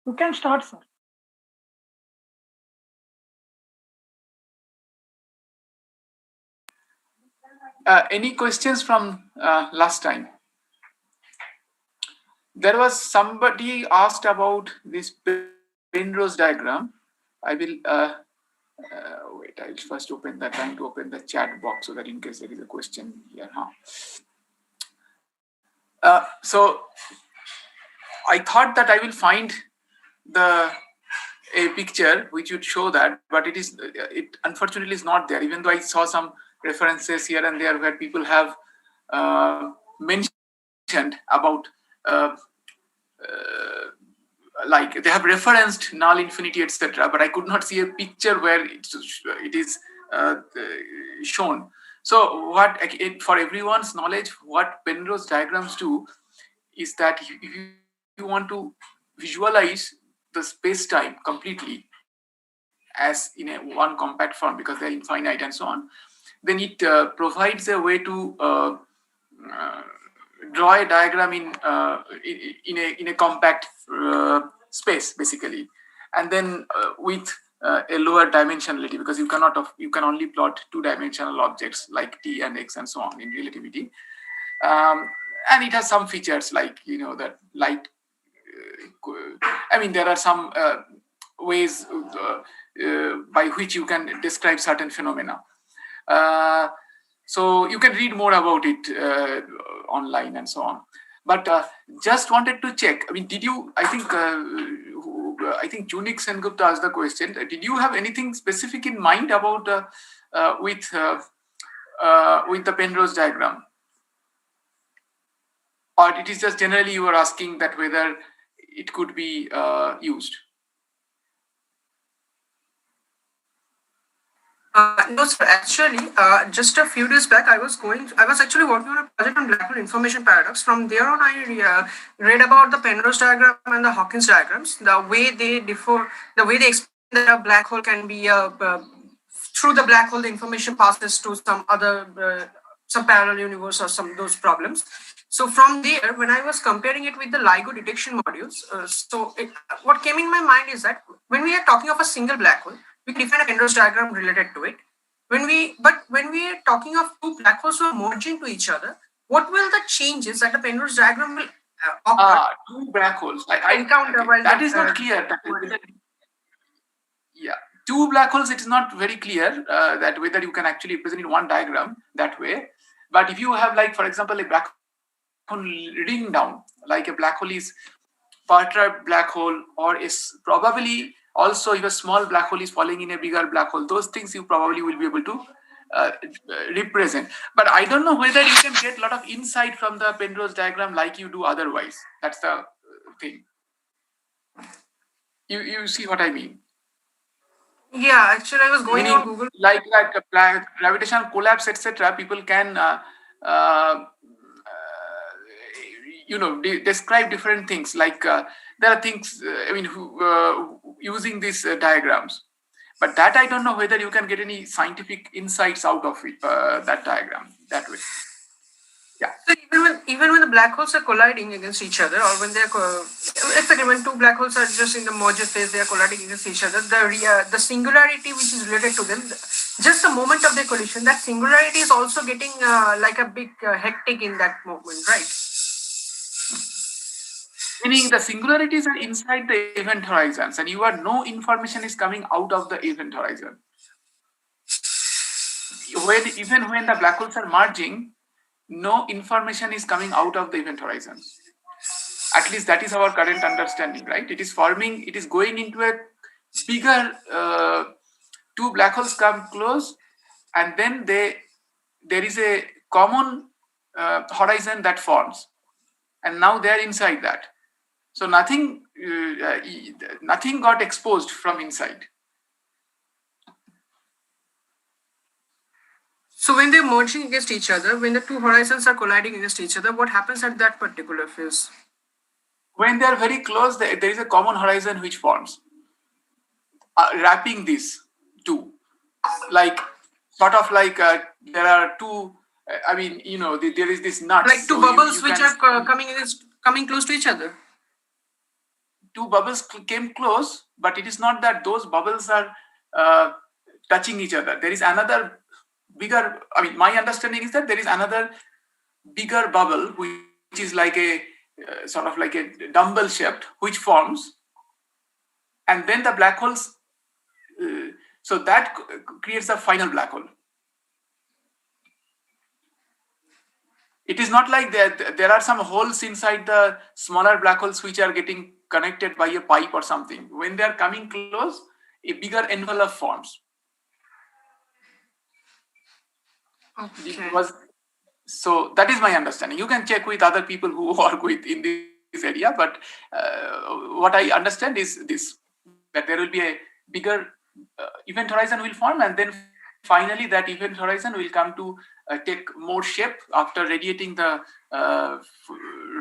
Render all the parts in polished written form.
You can start, sir. Any questions from last time? There was somebody asked about this Penrose diagram. I will wait. I'll first open that. Trying to open the chat box so that in case there is a question here. So I thought that I will find a picture which would show that, but it unfortunately is not there. Even though I saw some references here and there where people have mentioned about like they have referenced null infinity, etc. But I could not see a picture where it is shown. So what, for everyone's knowledge, what Penrose diagrams do is that if you want to visualize the space-time completely as in a one compact form, because they're infinite and so on, then it provides a way to draw a diagram in a compact space, basically, and then with a lower dimensionality, because you can only plot two-dimensional objects like t and x and so on in relativity, and it has some features like that light. I mean, there are some ways by which you can describe certain phenomena. So you can read more about it online and so on. But just wanted to check. I mean, did you? I think Junik Sengupta asked the question. Did you have anything specific in mind about with the Penrose diagram, or it is just generally you are asking that whether it could be used? No, sir. Actually, just a few days back, I was actually working on a project on black hole information paradox. From there on, I read about the Penrose diagram and the Hawkins diagrams. The way they differ, the way they explain that a black hole can be through the black hole, the information passes to some other some parallel universe or some those problems. So from there, when I was comparing it with the LIGO detection modules, what came in my mind is that when we are talking of a single black hole, we can define a Penrose diagram related to it. When we are talking of two black holes who are merging to each other, what will the changes that the Penrose diagram will occur? Two black holes. Encounter that is not clear. Yeah, two black holes. It is not very clear that whether you can actually present in one diagram that way. But if you have, like, for example, a black hole ring down, like a black hole is perturbed black hole, or is probably also if a small black hole is falling in a bigger black hole, those things you probably will be able to represent. But I don't know whether you can get a lot of insight from the Penrose diagram like you do otherwise. That's the thing. You see what I mean? Yeah, actually, I was going on Google. Like gravitational collapse, etc. People can describe different things. Like there are things. Using these diagrams, but that I don't know whether you can get any scientific insights out of it, that diagram that way. Yeah. So even when the black holes are colliding against each other, or when they're when two black holes are just in the merger phase, they are colliding against each other. The singularity which is related to them, just the moment of their collision, that singularity is also getting like a big hectic in that moment, right? Meaning the singularities are inside the event horizons, and no information is coming out of the event horizon. Even when the black holes are merging, no information is coming out of the event horizons. At least that is our current understanding, right? It is going into a bigger, two black holes come close, and then there is a common horizon that forms, and now they are inside that. So nothing got exposed from inside. So when they're merging against each other, when the two horizons are colliding against each other, what happens at that particular phase? When they are very close, there is a common horizon which forms, wrapping these two, like sort of like there are two. There is this nut. Like two bubbles which are coming close to each other. two bubbles came close, but it is not that those bubbles are touching each other. There is another bigger, I mean, my understanding is that there is another bigger bubble which is like a sort of like a dumbbell shaped, which forms, and then the black holes, so that creates a final black hole. It is not like that there are some holes inside the smaller black holes which are getting connected by a pipe or something. When they are coming close, a bigger envelope forms. Okay. So that is my understanding. You can check with other people who work with in this area, but what I understand is this, that there will be a bigger event horizon will form, and then finally that event horizon will come to take more shape after radiating the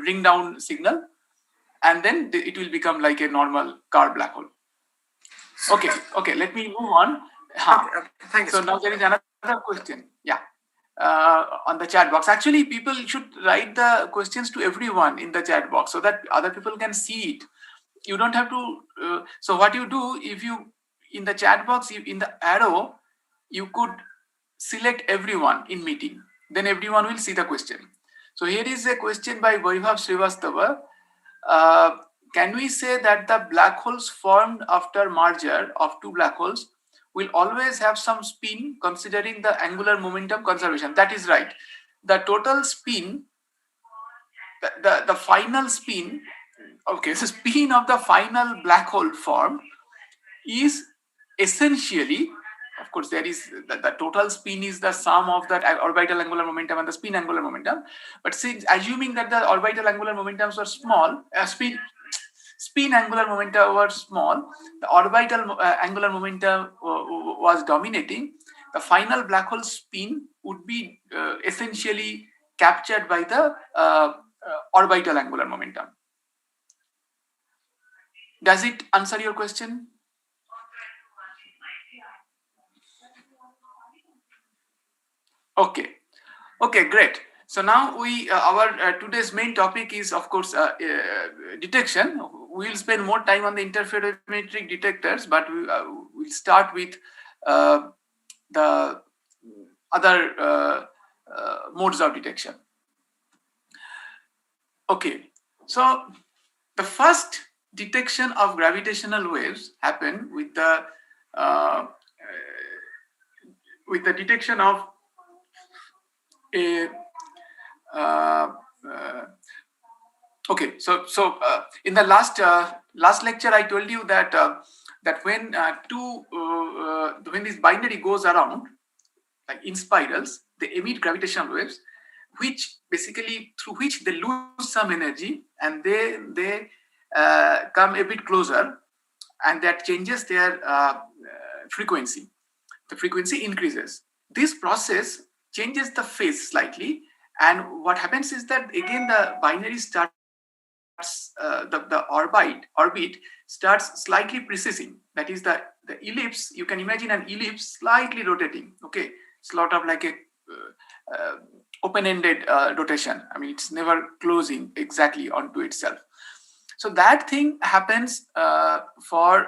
ring down signal, and then it will become like a normal car black hole. Okay, let me move on. Okay, thank you. So now there is another question. Yeah. On the chat box. Actually, people should write the questions to everyone in the chat box so that other people can see it. You don't have to. So what you do, if you in the chat box, in the arrow, you could select everyone in meeting. Then everyone will see the question. So here is a question by Vaibhav Srivastava. Can we say that the black holes formed after merger of two black holes will always have some spin considering the angular momentum conservation? That is right. The total spin, the final spin, okay, so spin of the final black hole formed is essentially, of course, there is the total spin is the sum of the orbital angular momentum and the spin angular momentum. But since assuming that the orbital angular momentums were small, spin angular momentum were small, the orbital angular momentum was dominating, the final black hole spin would be essentially captured by the orbital angular momentum. Does it answer your question? Okay, great. So now our today's main topic is, of course, detection. We'll spend more time on the interferometric detectors, but we'll start with the other modes of detection. Okay, so the first detection of gravitational waves happened with the detection of a okay, so in the last lecture I told you that that when when this binary goes around like in spirals, they emit gravitational waves, which basically through which they lose some energy and they come a bit closer, and that changes their frequency. The frequency increases. This process changes the phase slightly, and what happens is that again the binary starts the orbit starts slightly precessing. That is the ellipse. You can imagine an ellipse slightly rotating. Okay, it's sort of like a open-ended rotation. I mean, it's never closing exactly onto itself. So that thing happens for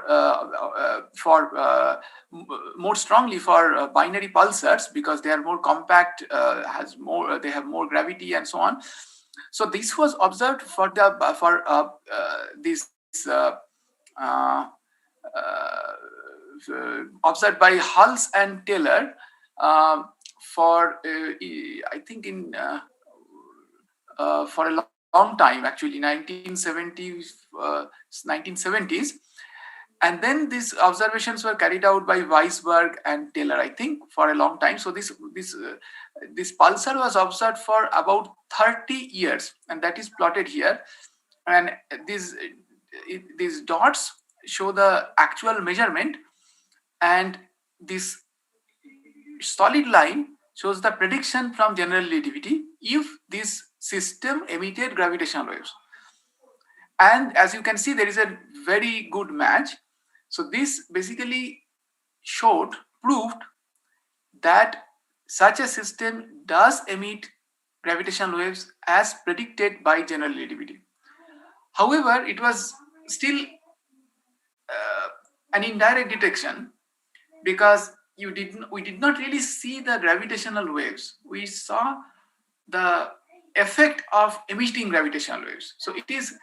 more strongly for binary pulsars because they are more compact, they have more gravity and so on. So this was observed for observed by Hulse and Taylor for I think in for a long time, actually 1970s, and then these observations were carried out by Weisberg and Taylor, I think, for a long time. So this pulsar was observed for about 30 years, and that is plotted here. And these dots show the actual measurement, and this solid line shows the prediction from general relativity if this system emitted gravitational waves. And as you can see, there is a very good match. So this basically proved that such a system does emit gravitational waves as predicted by general relativity. However, it was still an indirect detection, because we did not really see the gravitational waves. We saw the effect of emitting gravitational waves. So it is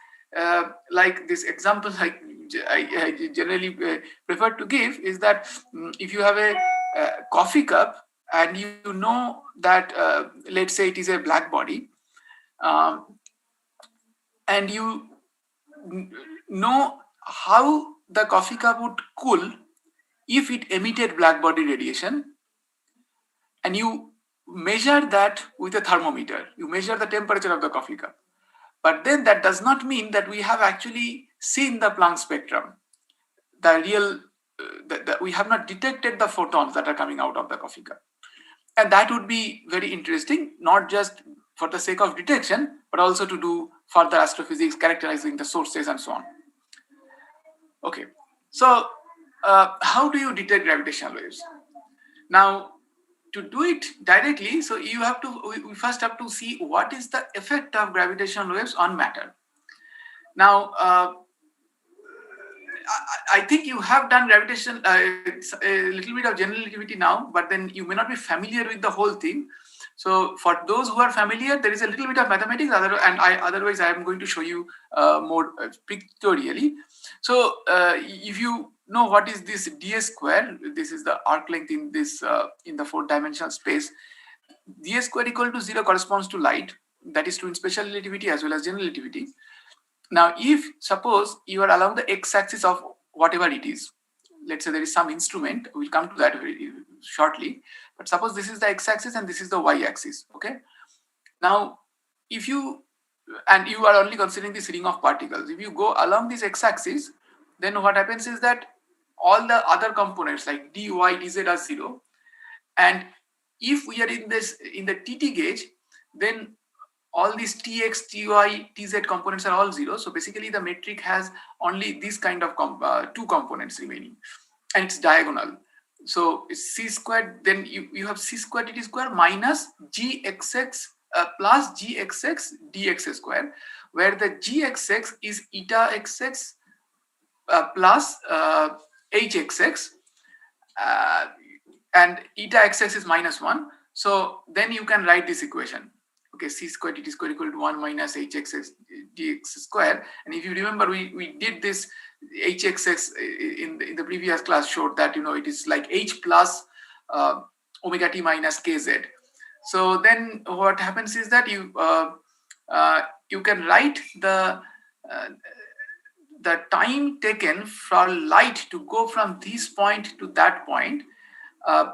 like this example I generally prefer to give is that if you have a coffee cup and you know that let's say it is a black body, and you know how the coffee cup would cool if it emitted black body radiation, and you measure that with a thermometer. You measure the temperature of the coffee cup. But then that does not mean that we have actually seen the Planck spectrum. The real, we have not detected the photons that are coming out of the coffee cup. And that would be very interesting, not just for the sake of detection, but also to do further astrophysics, characterizing the sources and so on. Okay, so how do you detect gravitational waves? Now, to do it directly, so you have to, we first have to see what is the effect of gravitational waves on matter. Now, I think you have done gravitation, a little bit of general relativity now, but then you may not be familiar with the whole thing. So for those who are familiar, there is a little bit of mathematics, otherwise I am going to show you more pictorially. So if you know what is this ds square, this is the arc length in this in the 4-dimensional space. ds square equal to 0 corresponds to light, that is true in special relativity as well as general relativity. Now, if suppose you are along the x-axis of whatever it is, let's say there is some instrument, we'll come to that very shortly, but suppose this is the x-axis and this is the y-axis, okay? Now, if you, and you are only considering this ring of particles, if you go along this x-axis, then what happens is that all the other components like dy, dz are 0. And if we are in the TT gauge, then all these tx, ty, tz components are all 0. So basically the metric has only this kind of 2 components remaining, and it's diagonal. So it's c squared, then you have c squared dt square minus gxx plus gxx dx square, where the gxx is eta xx plus hxx, and eta xx is -1. So then you can write this equation. Okay, c squared dt square equal to 1 minus hxx dx square. And if you remember, we did this hxx in the previous class, showed that it is like h plus omega t minus kz. So then what happens is that you can write the time taken for light to go from this point to that point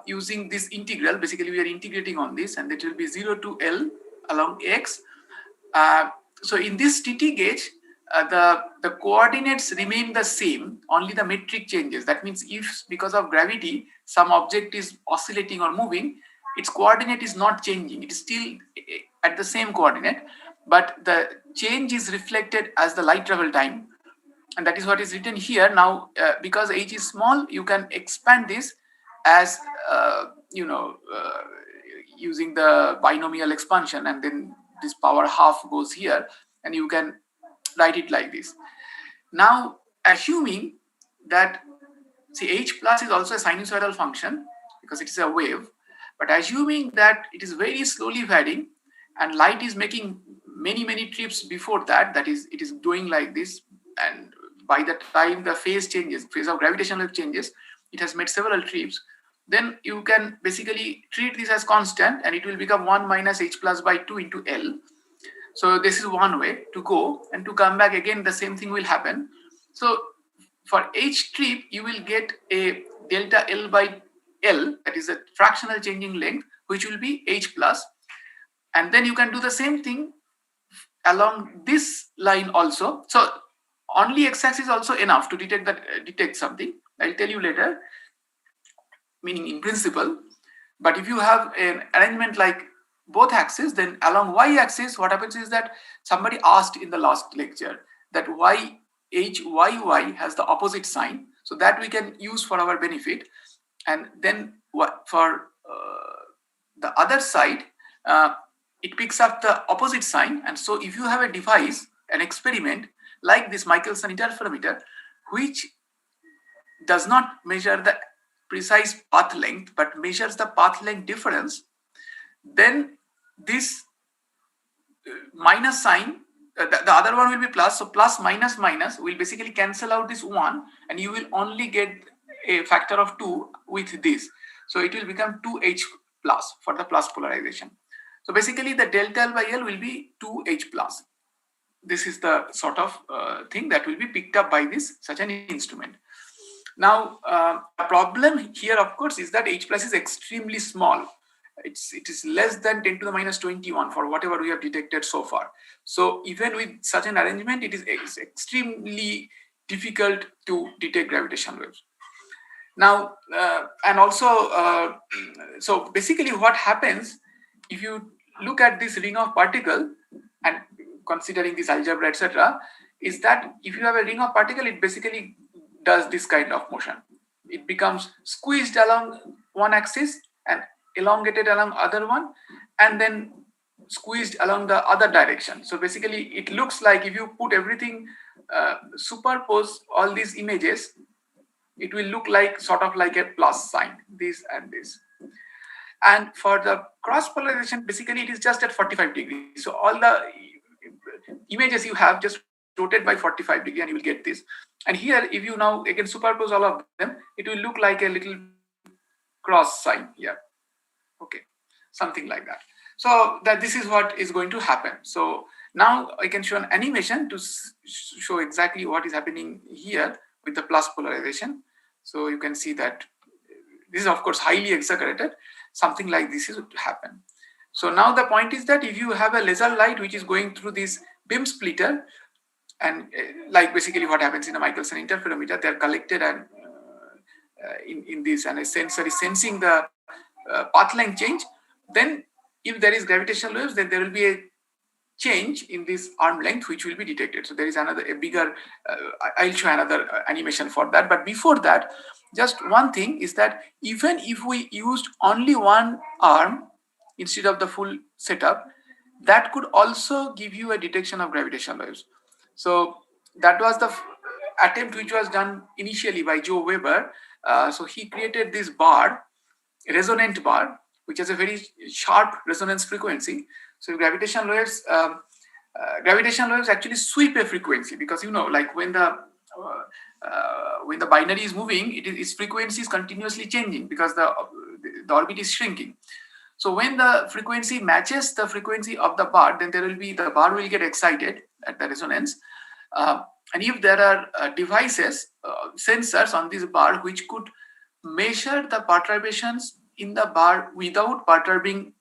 using this integral. Basically, we are integrating on this, and it will be 0 to L along x. So in this TT gauge, the coordinates remain the same, only the metric changes. That means if because of gravity some object is oscillating or moving, its coordinate is not changing. It is still at the same coordinate, but the change is reflected as the light travel time. And that is what is written here. Now, because h is small, you can expand this as, using the binomial expansion, and then this power half goes here, and you can write it like this. Now, assuming that, see, h plus is also a sinusoidal function because it is a wave, but assuming that it is very slowly varying and light is making many trips before that, that is, it is doing like this, and by the time the phase of gravitational wave changes, it has made several trips, then you can basically treat this as constant, and it will become 1 minus h plus by 2 into L. So this is one way to go, and to come back again, the same thing will happen. So for each trip, you will get a delta L by L, that is a fractional changing length, which will be h plus. And then you can do the same thing along this line also. So only x-axis is also enough to detect something. I'll tell you later, meaning in principle. But if you have an arrangement like both axes, then along y-axis, what happens is that somebody asked in the last lecture that why HYY has the opposite sign, so that we can use for our benefit. And then for the other side, it picks up the opposite sign. And so if you have a device, an experiment like this Michelson Interferometer, which does not measure the precise path length, but measures the path length difference, then this minus sign, the other one will be plus. So plus minus minus will basically cancel out this 1, and you will only get a factor of 2 with this. So it will become 2H plus for the plus polarization. So basically the delta L by L will be 2H plus. This is the sort of thing that will be picked up by this such an instrument. Now, the problem here, of course, is that H plus is extremely small. It is less than 10 to the minus 21 for whatever we have detected so far. So even with such an arrangement, it is extremely difficult to detect gravitational waves. Now, and also, so basically what happens if you look at this ring of particle and considering this algebra, etc., is that if you have a ring of particle, it basically does this kind of motion. It becomes squeezed along one axis and elongated along other one, and then squeezed along the other direction. So basically it looks like if you put everything, superpose all these images, it will look like sort of like a plus sign, this and this. And for the cross polarization, basically it is just at 45 degrees. So all the images you have just rotate by 45 degrees and you will get this. And here, if you now again superpose all of them, it will look like a little cross sign here. Okay, something like that. So that this is what is going to happen. So now I can show an animation to show exactly what is happening here with the plus polarization. So you can see that this is of course highly exaggerated. Something like this is to happen. So now the point is that if you have a laser light which is going through this beam splitter, and like basically what happens in a Michelson interferometer, they are collected and in this, and a sensor is sensing the path length change. Then if there is gravitational waves, then there will be a change in this arm length which will be detected. So there is another a bigger, I'll show another animation for that. But before that, just one thing is that even if we used only one arm instead of the full setup, that could also give you a detection of gravitational waves. So that was the attempt which was done initially by Joe Weber. So he created this bar, resonant bar, which has a very sharp resonance frequency. So gravitational waves actually sweep a frequency, because like when the binary is moving, its frequency is continuously changing because the orbit is shrinking. So when the frequency matches the frequency of the bar, then the bar will get excited at the resonance. And if there are devices, sensors on this bar which could measure the perturbations in the bar without perturbing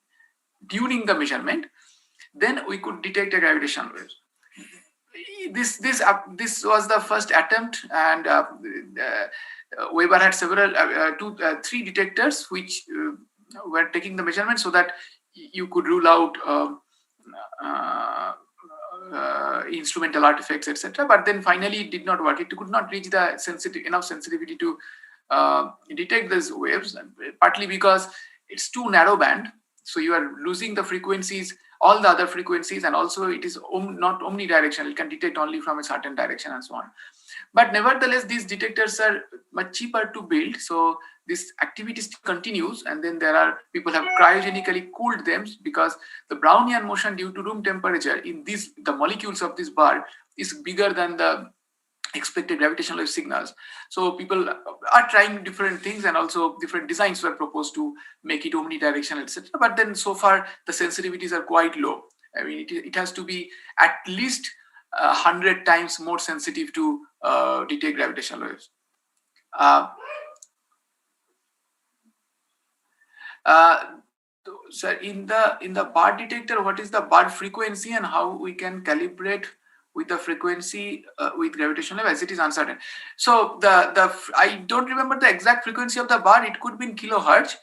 during the measurement, then we could detect a gravitational wave. This was the first attempt, and Weber had three detectors which were taking the measurement so that you could rule out instrumental artifacts, etc. But then finally it did not work. It could not reach the enough sensitivity to detect these waves, partly because it's too narrow band. So you are losing the frequencies, all the other frequencies, and also it is not omnidirectional. It can detect only from a certain direction and so on. But nevertheless, these detectors are much cheaper to build. So this activity still continues, and then people have cryogenically cooled them, because the Brownian motion due to room temperature in the molecules of this bar is bigger than the expected gravitational wave signals. So people are trying different things, and also different designs were proposed to make it omnidirectional, etc. But then so far the sensitivities are quite low. I mean, it has to be at least 100 times more sensitive to detect gravitational waves. So in the bar detector, what is the bar frequency and how we can calibrate with the frequency with gravitational wave, as it is uncertain. So I don't remember the exact frequency of the bar. It could be in kilohertz.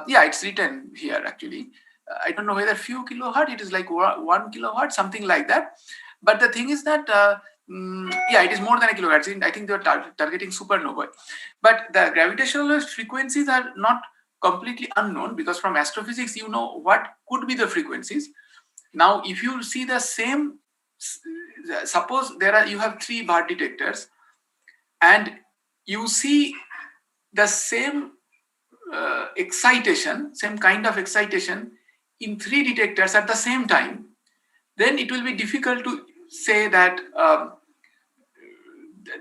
Yeah, it's written here actually. I don't know whether few kilohertz. It is like 1 kilohertz, something like that. But the thing is that yeah, it is more than a kilohertz. I think they are targeting supernovae. But the gravitational wave frequencies are not completely unknown, because from astrophysics you know what could be the frequencies. Now, if you see the same, suppose you have 3 bar detectors, and you see the same excitation, same kind of excitation in 3 detectors at the same time, then it will be difficult to say that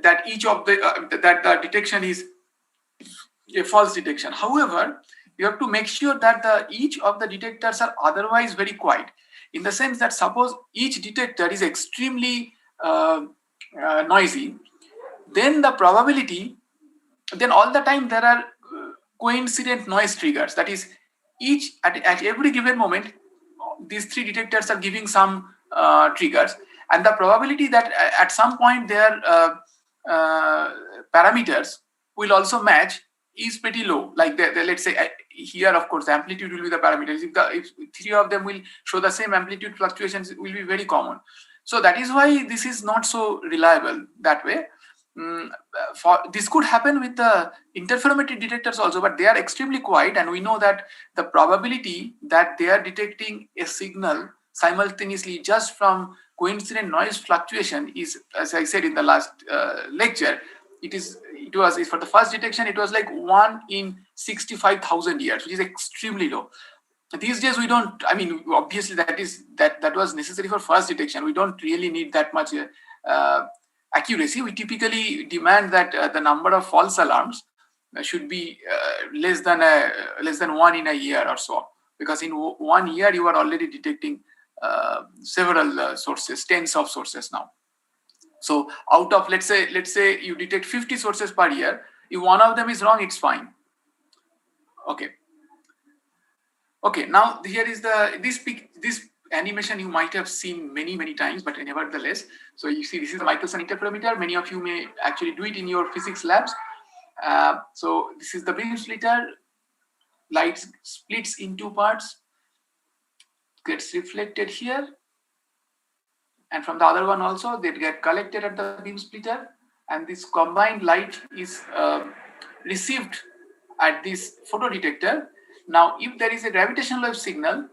that each of the that the detection is a false detection. However, you have to make sure that each of the detectors are otherwise very quiet, in the sense that suppose each detector is extremely noisy, then the probability, then all the time there are coincident noise triggers. That is, each at every given moment, these 3 detectors are giving some triggers, and the probability that at some point their parameters will also match is pretty low. Like let's say here, of course, amplitude will be the parameters. If 3 of them will show the same amplitude fluctuations, it will be very common. So that is why this is not so reliable that way. This could happen with the interferometric detectors also, but they are extremely quiet, and we know that the probability that they are detecting a signal simultaneously just from coincident noise fluctuation is, as I said in the last lecture, it was for the first detection, it was like 1 in 65,000 years, which is extremely low. These days we don't, I mean, obviously that was necessary for first detection. We don't really need that much accuracy. We typically demand that the number of false alarms should be less than 1 in a year or so, because in 1 year you are already detecting several sources, tens of sources now. So out of, let's say you detect 50 sources per year, if one of them is wrong, it's fine. Okay, now here is this animation you might have seen many times, but nevertheless, so you see this is a Michelson Interferometer. Many of you may actually do it in your physics labs. So this is the beam splitter. Light splits in 2 parts, gets reflected here, and from the other one also they get collected at the beam splitter, and this combined light is received at this photodetector. Now, if there is a gravitational wave signal,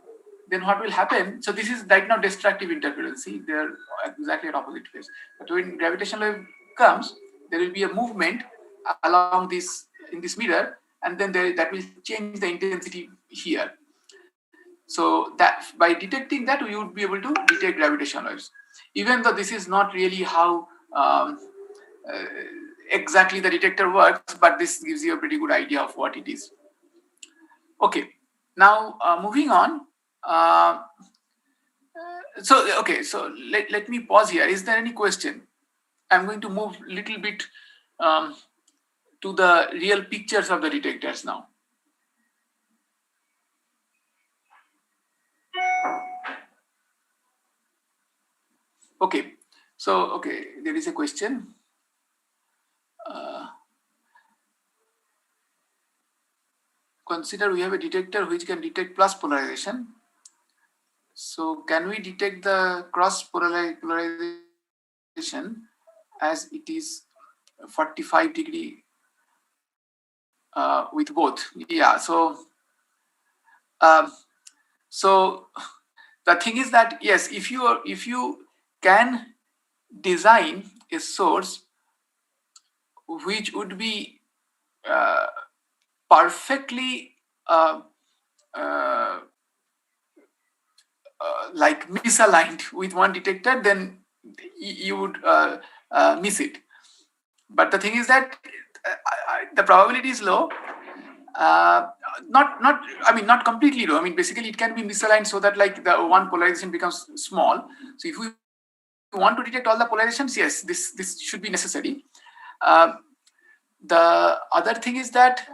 then what will happen? So this is right now destructive interference. See, they're exactly at opposite phase. But when gravitational wave comes, there will be a movement along this in this mirror, and then that will change the intensity here. So that by detecting that, we would be able to detect gravitational waves, even though this is not really how exactly the detector works, but this gives you a pretty good idea of what it is. Okay, now moving on. So let me pause here. Is there any question? I'm going to move a little bit to the real pictures of the detectors now. Okay, so there is a question. Consider we have a detector which can detect plus polarization. So can we detect the cross polarization as it is 45 degree with both? Yeah. So the thing is that yes, if you can design a source which would be perfectly like misaligned with one detector, then you would miss it. But the thing is that the probability is low. Not completely low. I mean, basically it can be misaligned so that like the one polarization becomes small. So if we want to detect all the polarizations, yes, this should be necessary. The other thing is that,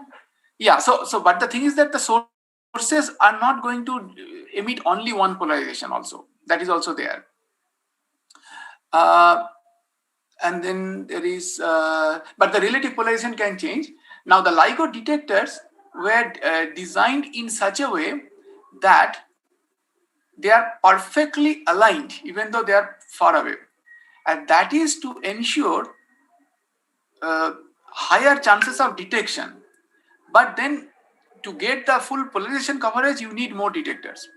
yeah, but the thing is that the sources are not going to emit only one polarization also. That is also there. And then there is, but the relative polarization can change. Now the LIGO detectors were designed in such a way that they are perfectly aligned even though they are far away. And that is to ensure higher chances of detection. But then to get the full polarization coverage, you need more detectors.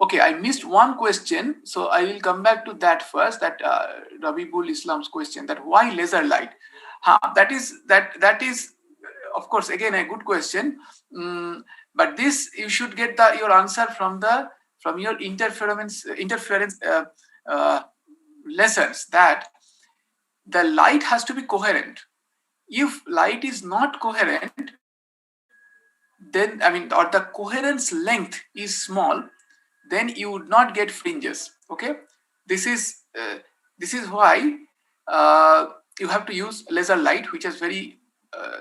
Okay, I missed one question, so I will come back to that first. That Rabibul Islam's question, that why laser light? That is, of course, again a good question. But this you should get your answer from your interference lessons. That the light has to be coherent. If light is not coherent, then or the coherence length is small, then you would not get fringes. Okay, this is why you have to use laser light, which has very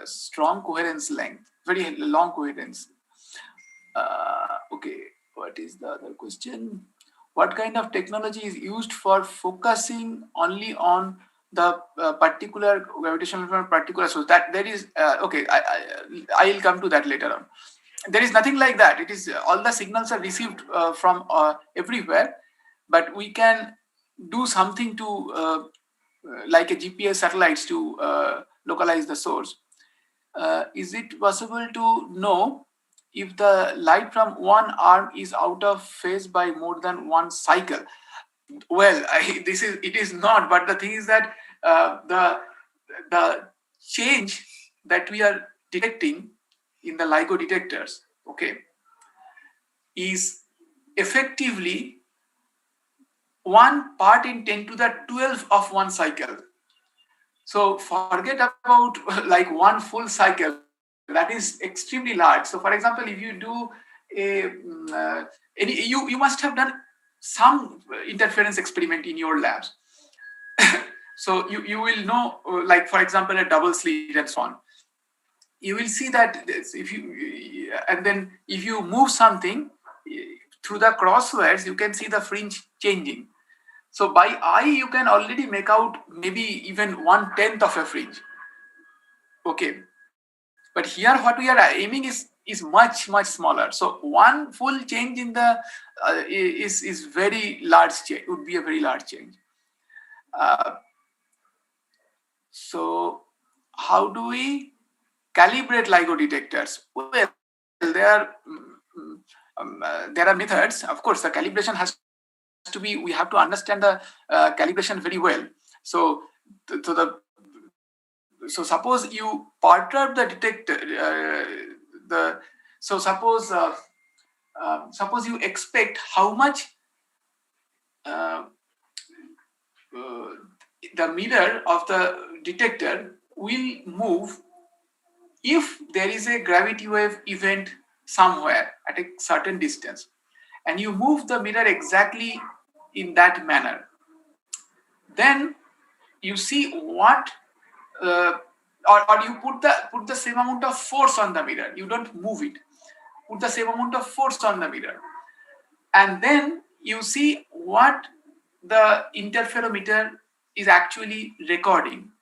strong coherence length, very long coherence. Okay, what is the other question? What kind of technology is used for focusing only on the particular gravitational from particular source? That there is okay. I will come to that later on. There is nothing like that. It is all the signals are received from everywhere, but we can do something to like a GPS satellites to localize the source. Is it possible to know if the light from one arm is out of phase by more than one cycle? Well, it is not. But the thing is that the change that we are detecting in the LIGO detectors, okay, is effectively 1 part in 10 to the 12 of one cycle. So forget about like one full cycle. That is extremely large. So for example, if you do you must have done some interference experiment in your labs. So you will know, like for example, a double slit and so on. You will see that if you move something through the crosswires, you can see the fringe changing. So by eye, you can already make out maybe even 1/10 of a fringe. Okay, but here what we are aiming is much smaller. So one full change in the is very large change. Would be a very large change. So how do we calibrate LIGO detectors? Well, there are methods. Of course, the calibration has to be. We have to understand the calibration very well. So suppose you perturb the detector. Suppose you expect how much the mirror of the detector will move if there is a gravity wave event somewhere at a certain distance, and you move the mirror exactly in that manner, then you see what or you put the same amount of force on the mirror. You don't move it. Put the same amount of force on the mirror, and then you see what the interferometer is actually recording.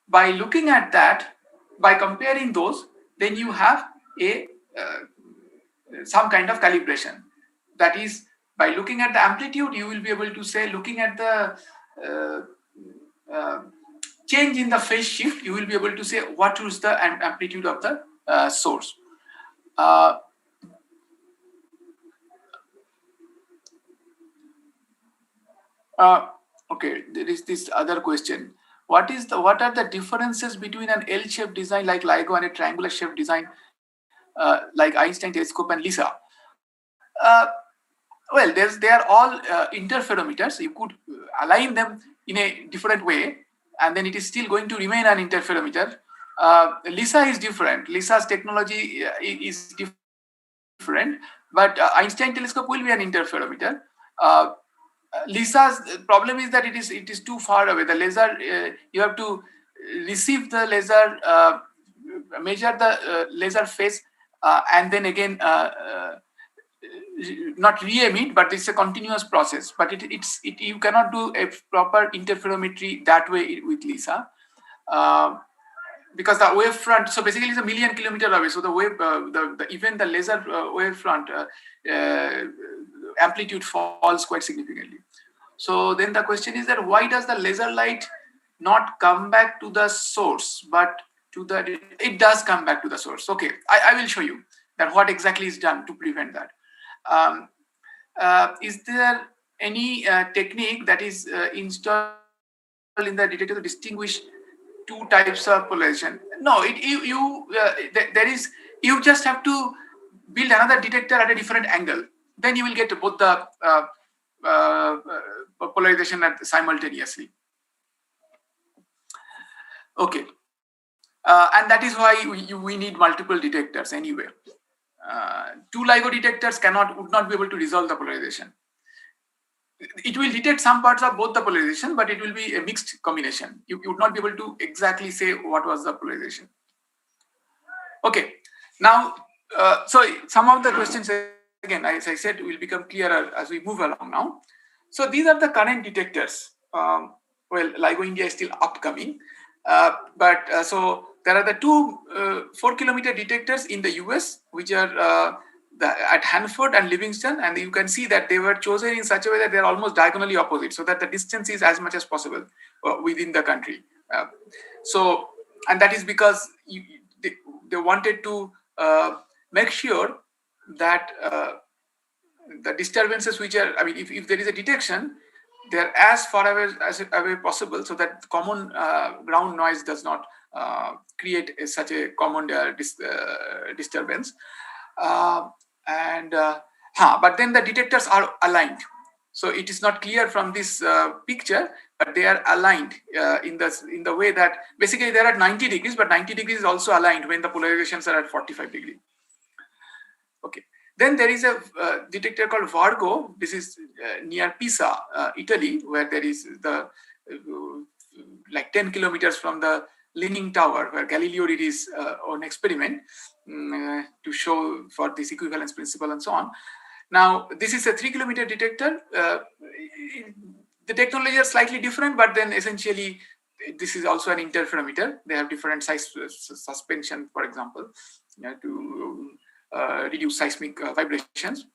By looking at that, by comparing those, then you have a some kind of calibration. That is, by looking at the amplitude, you will be able to say, looking at the change in the phase shift, you will be able to say what is the amplitude of the source. Okay, there is this other question. What are the differences between an L-shaped design like LIGO and a triangular shaped design like Einstein telescope and LISSA? Well, they are all interferometers. You could align them in a different way, and then it is still going to remain an interferometer. LISSA is different. LISSA's technology is different, but Einstein telescope will be an interferometer. LISSA's problem is that it is too far away. The laser, you have to receive the laser, measure the laser phase, and then again not re-emit, but it's a continuous process. But you cannot do a proper interferometry that way with LISSA. Because the wave front, so basically it's 1,000,000 kilometers away. So the wave, even the laser wave front amplitude falls quite significantly. So then the question is that why does the laser light not come back to the source, but it does come back to the source. Okay, I will show you that what exactly is done to prevent that. is there any technique that is installed in the detector to distinguish two types of polarization? No, there is, you just have to build another detector at a different angle. Then you will get both the polarization simultaneously. Okay, and that is why we need multiple detectors anyway. Two LIGO detectors would not be able to resolve the polarization. It will detect some parts of both the polarization, but it will be a mixed combination. You would not be able to exactly say what was the polarization. Okay, now, so some of the questions, again, as I said, will become clearer as we move along now. So these are the current detectors. Well, LIGO India is still upcoming, so there are the two 4-kilometer detectors in the US, which are at Hanford and Livingston, and you can see that they were chosen in such a way that they are almost diagonally opposite, so that the distance is as much as possible within the country. And that is because they wanted to make sure that the disturbances which are, I mean, if there is a detection, they're as far away as possible, so that common ground noise does not create such a common disturbance. But then the detectors are aligned. So it is not clear from this picture, but they are aligned in the way that basically they are at 90 degrees, but 90 degrees is also aligned when the polarizations are at 45 degrees. Okay. Then there is a detector called Vargo. This is near Pisa, Italy, where there is the like 10 kilometers from the Leaning Tower, where Galileo did his own experiment to show for this equivalence principle and so on. Now, this is a 3-kilometer detector. The technology is slightly different, but then essentially this is also an interferometer. They have different size suspension, for example, to reduce seismic vibrations.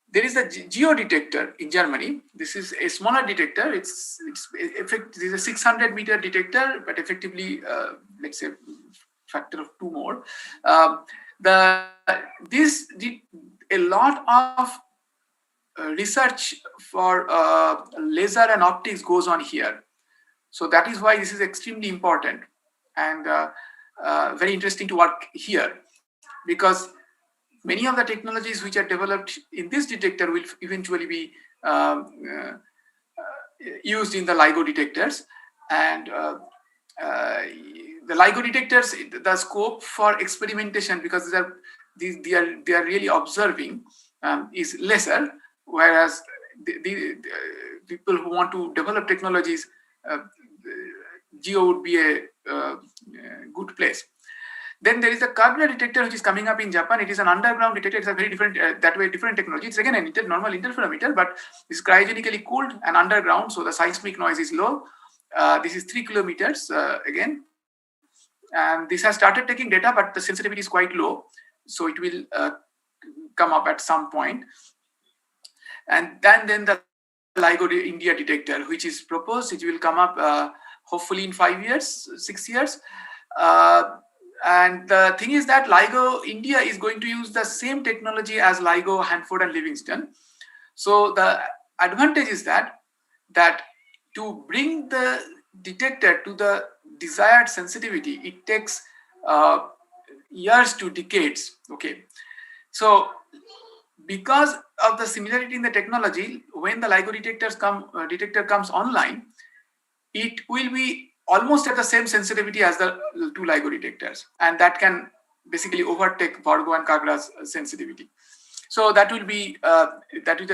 There is a geo detector in Germany. This is a smaller detector. This is a 600-meter detector, but effectively, let's say, factor of 2 more. A lot of research for laser and optics goes on here. So that is why this is extremely important and very interesting to work here, because many of the technologies which are developed in this detector will eventually be used in the LIGO detectors. And the LIGO detectors, the scope for experimentation, because they are really observing, is lesser, whereas the people who want to develop technologies, geo would be a good place. Then there is a Kagura detector which is coming up in Japan. It is an underground detector. It's a very different, different technology. It's again a normal interferometer, but it's cryogenically cooled and underground, so the seismic noise is low. This is 3 kilometers again, and this has started taking data, but the sensitivity is quite low, so it will come up at some point. And then the LIGO India detector, which is proposed, it will come up hopefully in 5 years, 6 years. And the thing is that LIGO India is going to use the same technology as LIGO Hanford and Livingston. So the advantage is that to bring the detector to the desired sensitivity, it takes years to decades. Okay, so because of the similarity in the technology, when the LIGO detector comes online, it will be almost at the same sensitivity as the 2 LIGO detectors, and that can basically overtake Vargo and Kagura's sensitivity. So that will be a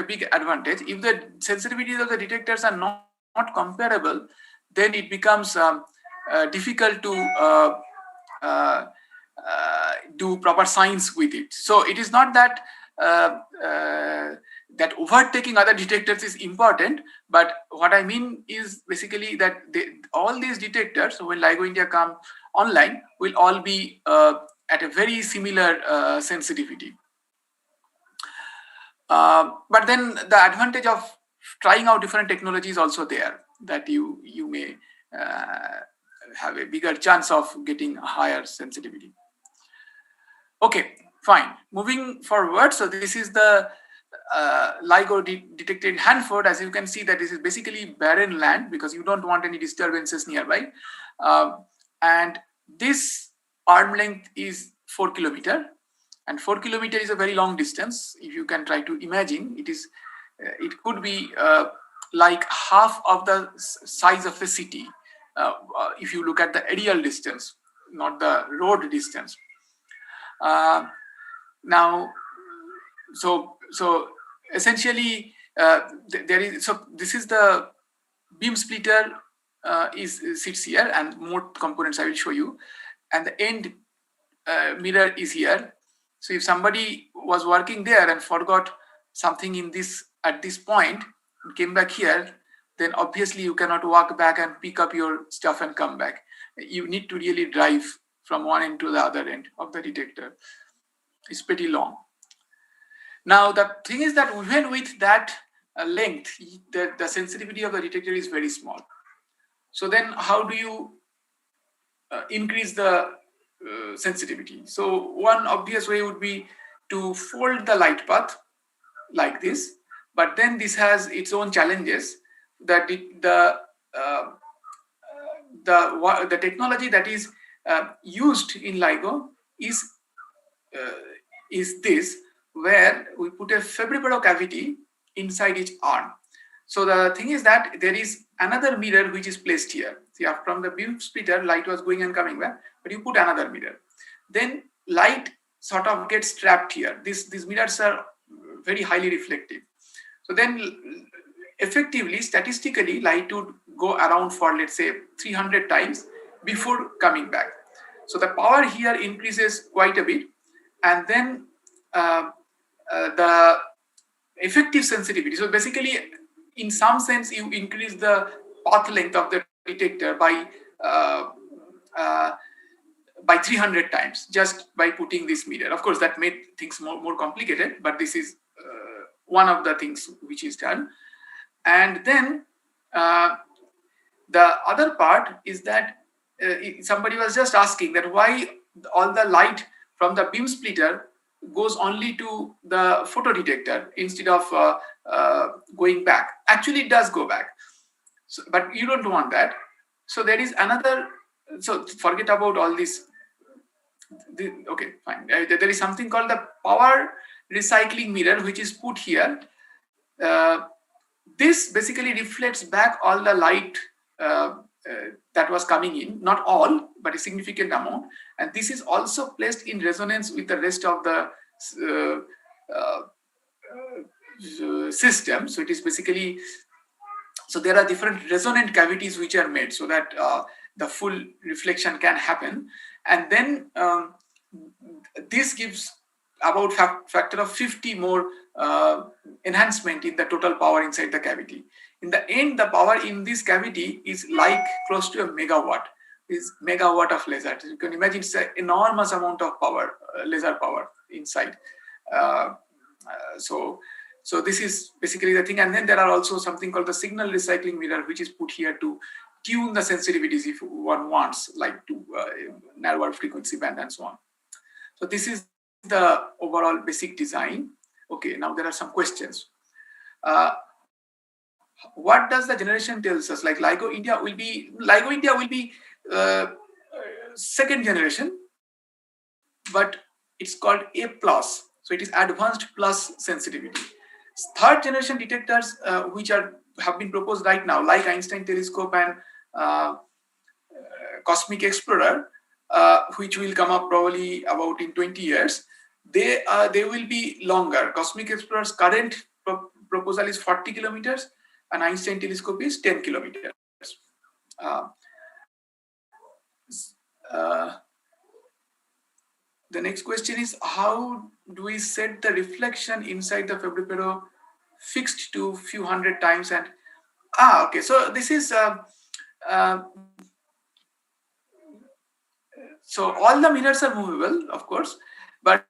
big advantage. If the sensitivities of the detectors are not comparable, then it becomes difficult to do proper science with it. So it is not that that overtaking other detectors is important, but what I mean is basically that all these detectors, when LIGO India come online, will all be at a very similar sensitivity. But then the advantage of trying out different technology is also there, that you may have a bigger chance of getting a higher sensitivity. Okay, fine. Moving forward, so this is the LIGO detected in Hanford, as you can see that this is basically barren land because you don't want any disturbances nearby. And this arm length is 4 kilometer, and 4 kilometer is a very long distance. If you can try to imagine, it could be like half of the size of a city if you look at the aerial distance, not the road distance. Now, so essentially there is, so this is the beam splitter sits here, and more components I will show you, and the end mirror is here. So if somebody was working there and forgot something in this at this point and came back here, then obviously you cannot walk back and pick up your stuff and come back. You need to really drive from one end to the other end of the detector. It's pretty long. Now the thing is that even with that length, the sensitivity of the detector is very small. So then how do you increase the sensitivity? So one obvious way would be to fold the light path like this, but then this has its own challenges. That the technology that is used in LIGO is this, where we put a Fabry-Perot cavity inside each arm. So the thing is that there is another mirror which is placed here. See, from the beam splitter, light was going and coming back, but you put another mirror. Then light sort of gets trapped here. These mirrors are very highly reflective. So then effectively, statistically, light would go around for, let's say, 300 times before coming back. So the power here increases quite a bit. And then the effective sensitivity. So basically, in some sense, you increase the path length of the detector by 300 times just by putting this mirror. Of course, that made things more complicated, but this is one of the things which is done. And then the other part is that somebody was just asking that why all the light from the beam splitter goes only to the photodetector instead of going back. Actually, it does go back, so, but you don't want that. So there is another. So forget about all this. Okay, fine. There is something called the power recycling mirror, which is put here. This basically reflects back all the light that was coming in, not all, but a significant amount. And this is also placed in resonance with the rest of the system. So it is basically, so there are different resonant cavities which are made so that the full reflection can happen. And then this gives about factor of 50 more enhancement in the total power inside the cavity. In the end, the power in this cavity is like close to a megawatt. Is megawatt of laser. You can imagine it's an enormous amount of power, laser power inside. So this is basically the thing. And then there are also something called the signal recycling mirror, which is put here to tune the sensitivities if one wants, like to narrower frequency band and so on. So this is the overall basic design. Okay, now there are some questions. What does the generation tells us? Like LIGO India will be second generation, but it's called A+. So it is advanced plus sensitivity. Third generation detectors, which have been proposed right now, like Einstein telescope and Cosmic Explorer, which will come up probably about in 20 years. They will be longer. Cosmic Explorer's current proposal is 40 kilometers, and Einstein telescope is 10 kilometers. The next question is, how do we set the reflection inside the Fabry-Perot fixed to few hundred times? And okay, so this is so all the mirrors are movable, of course, but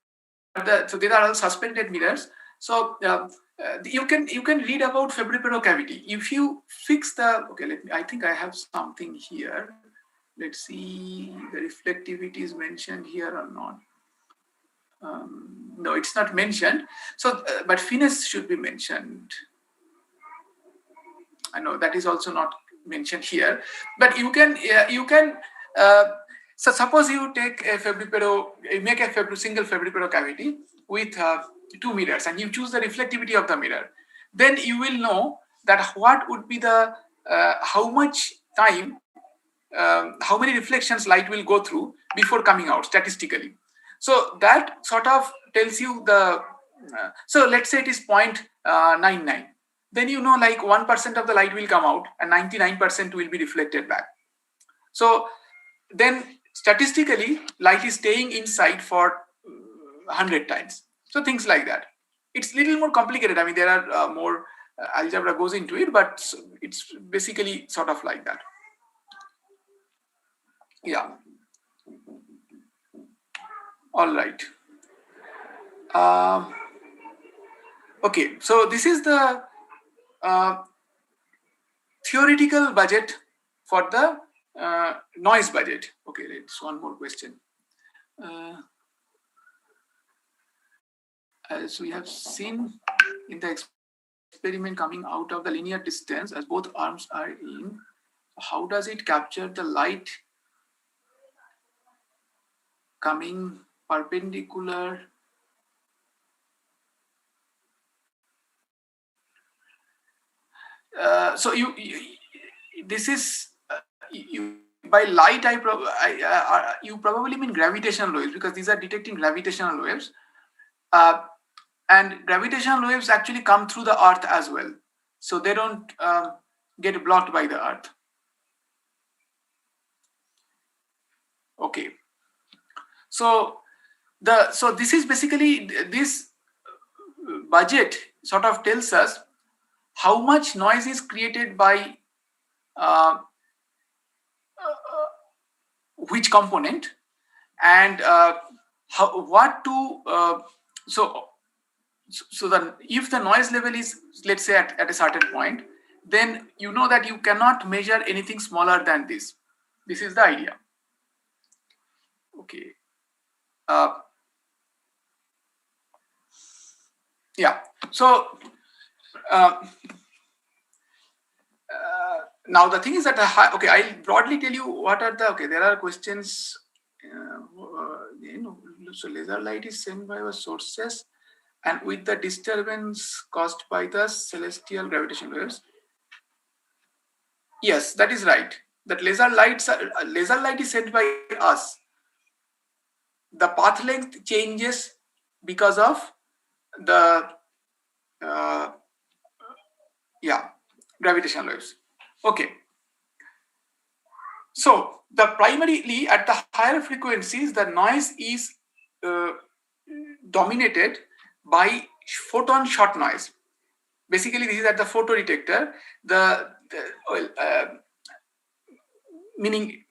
so there are all suspended mirrors. So you can read about Fabry-Perot cavity. If you fix the, okay, I think I have something here. Let's see, the reflectivity is mentioned here or not. No, it's not mentioned. So, but finesse should be mentioned. I know that is also not mentioned here, but you can so suppose you take a you make a single Fabry-Pérot cavity with 2 mirrors, and you choose the reflectivity of the mirror. Then you will know that what would be the how much time, how many reflections light will go through before coming out statistically. So that sort of tells you the. So let's say it is 0.99. Then you know like 1% of the light will come out and 99% will be reflected back. So then statistically light is staying inside for 100 times. So things like that. It's a little more complicated. I mean, there are more algebra goes into it, but it's basically sort of like that. Yeah. All right. Okay, so this is the theoretical budget for the noise budget. Okay, let's one more question. As we have seen in the experiment coming out of the linear distance, as both arms are in, how does it capture the light coming perpendicular? So this is by light. You probably mean gravitational waves, because these are detecting gravitational waves, and gravitational waves actually come through the Earth as well, so they don't get blocked by the Earth. Okay. So this is basically, this budget sort of tells us how much noise is created by which component, and if the noise level is, let's say, at a certain point, then you know that you cannot measure anything smaller than this. This is the idea. Okay. Yeah. So now the thing is that okay, I'll broadly tell you what are the, okay, there are questions. So laser light is sent by our sources, and with the disturbance caused by the celestial gravitational waves. Yes, that is right. That laser light is sent by us. The path length changes because of the gravitational waves. Okay. So the primarily at the higher frequencies, the noise is dominated by photon shot noise. Basically, this is at the photodetector. Meaning,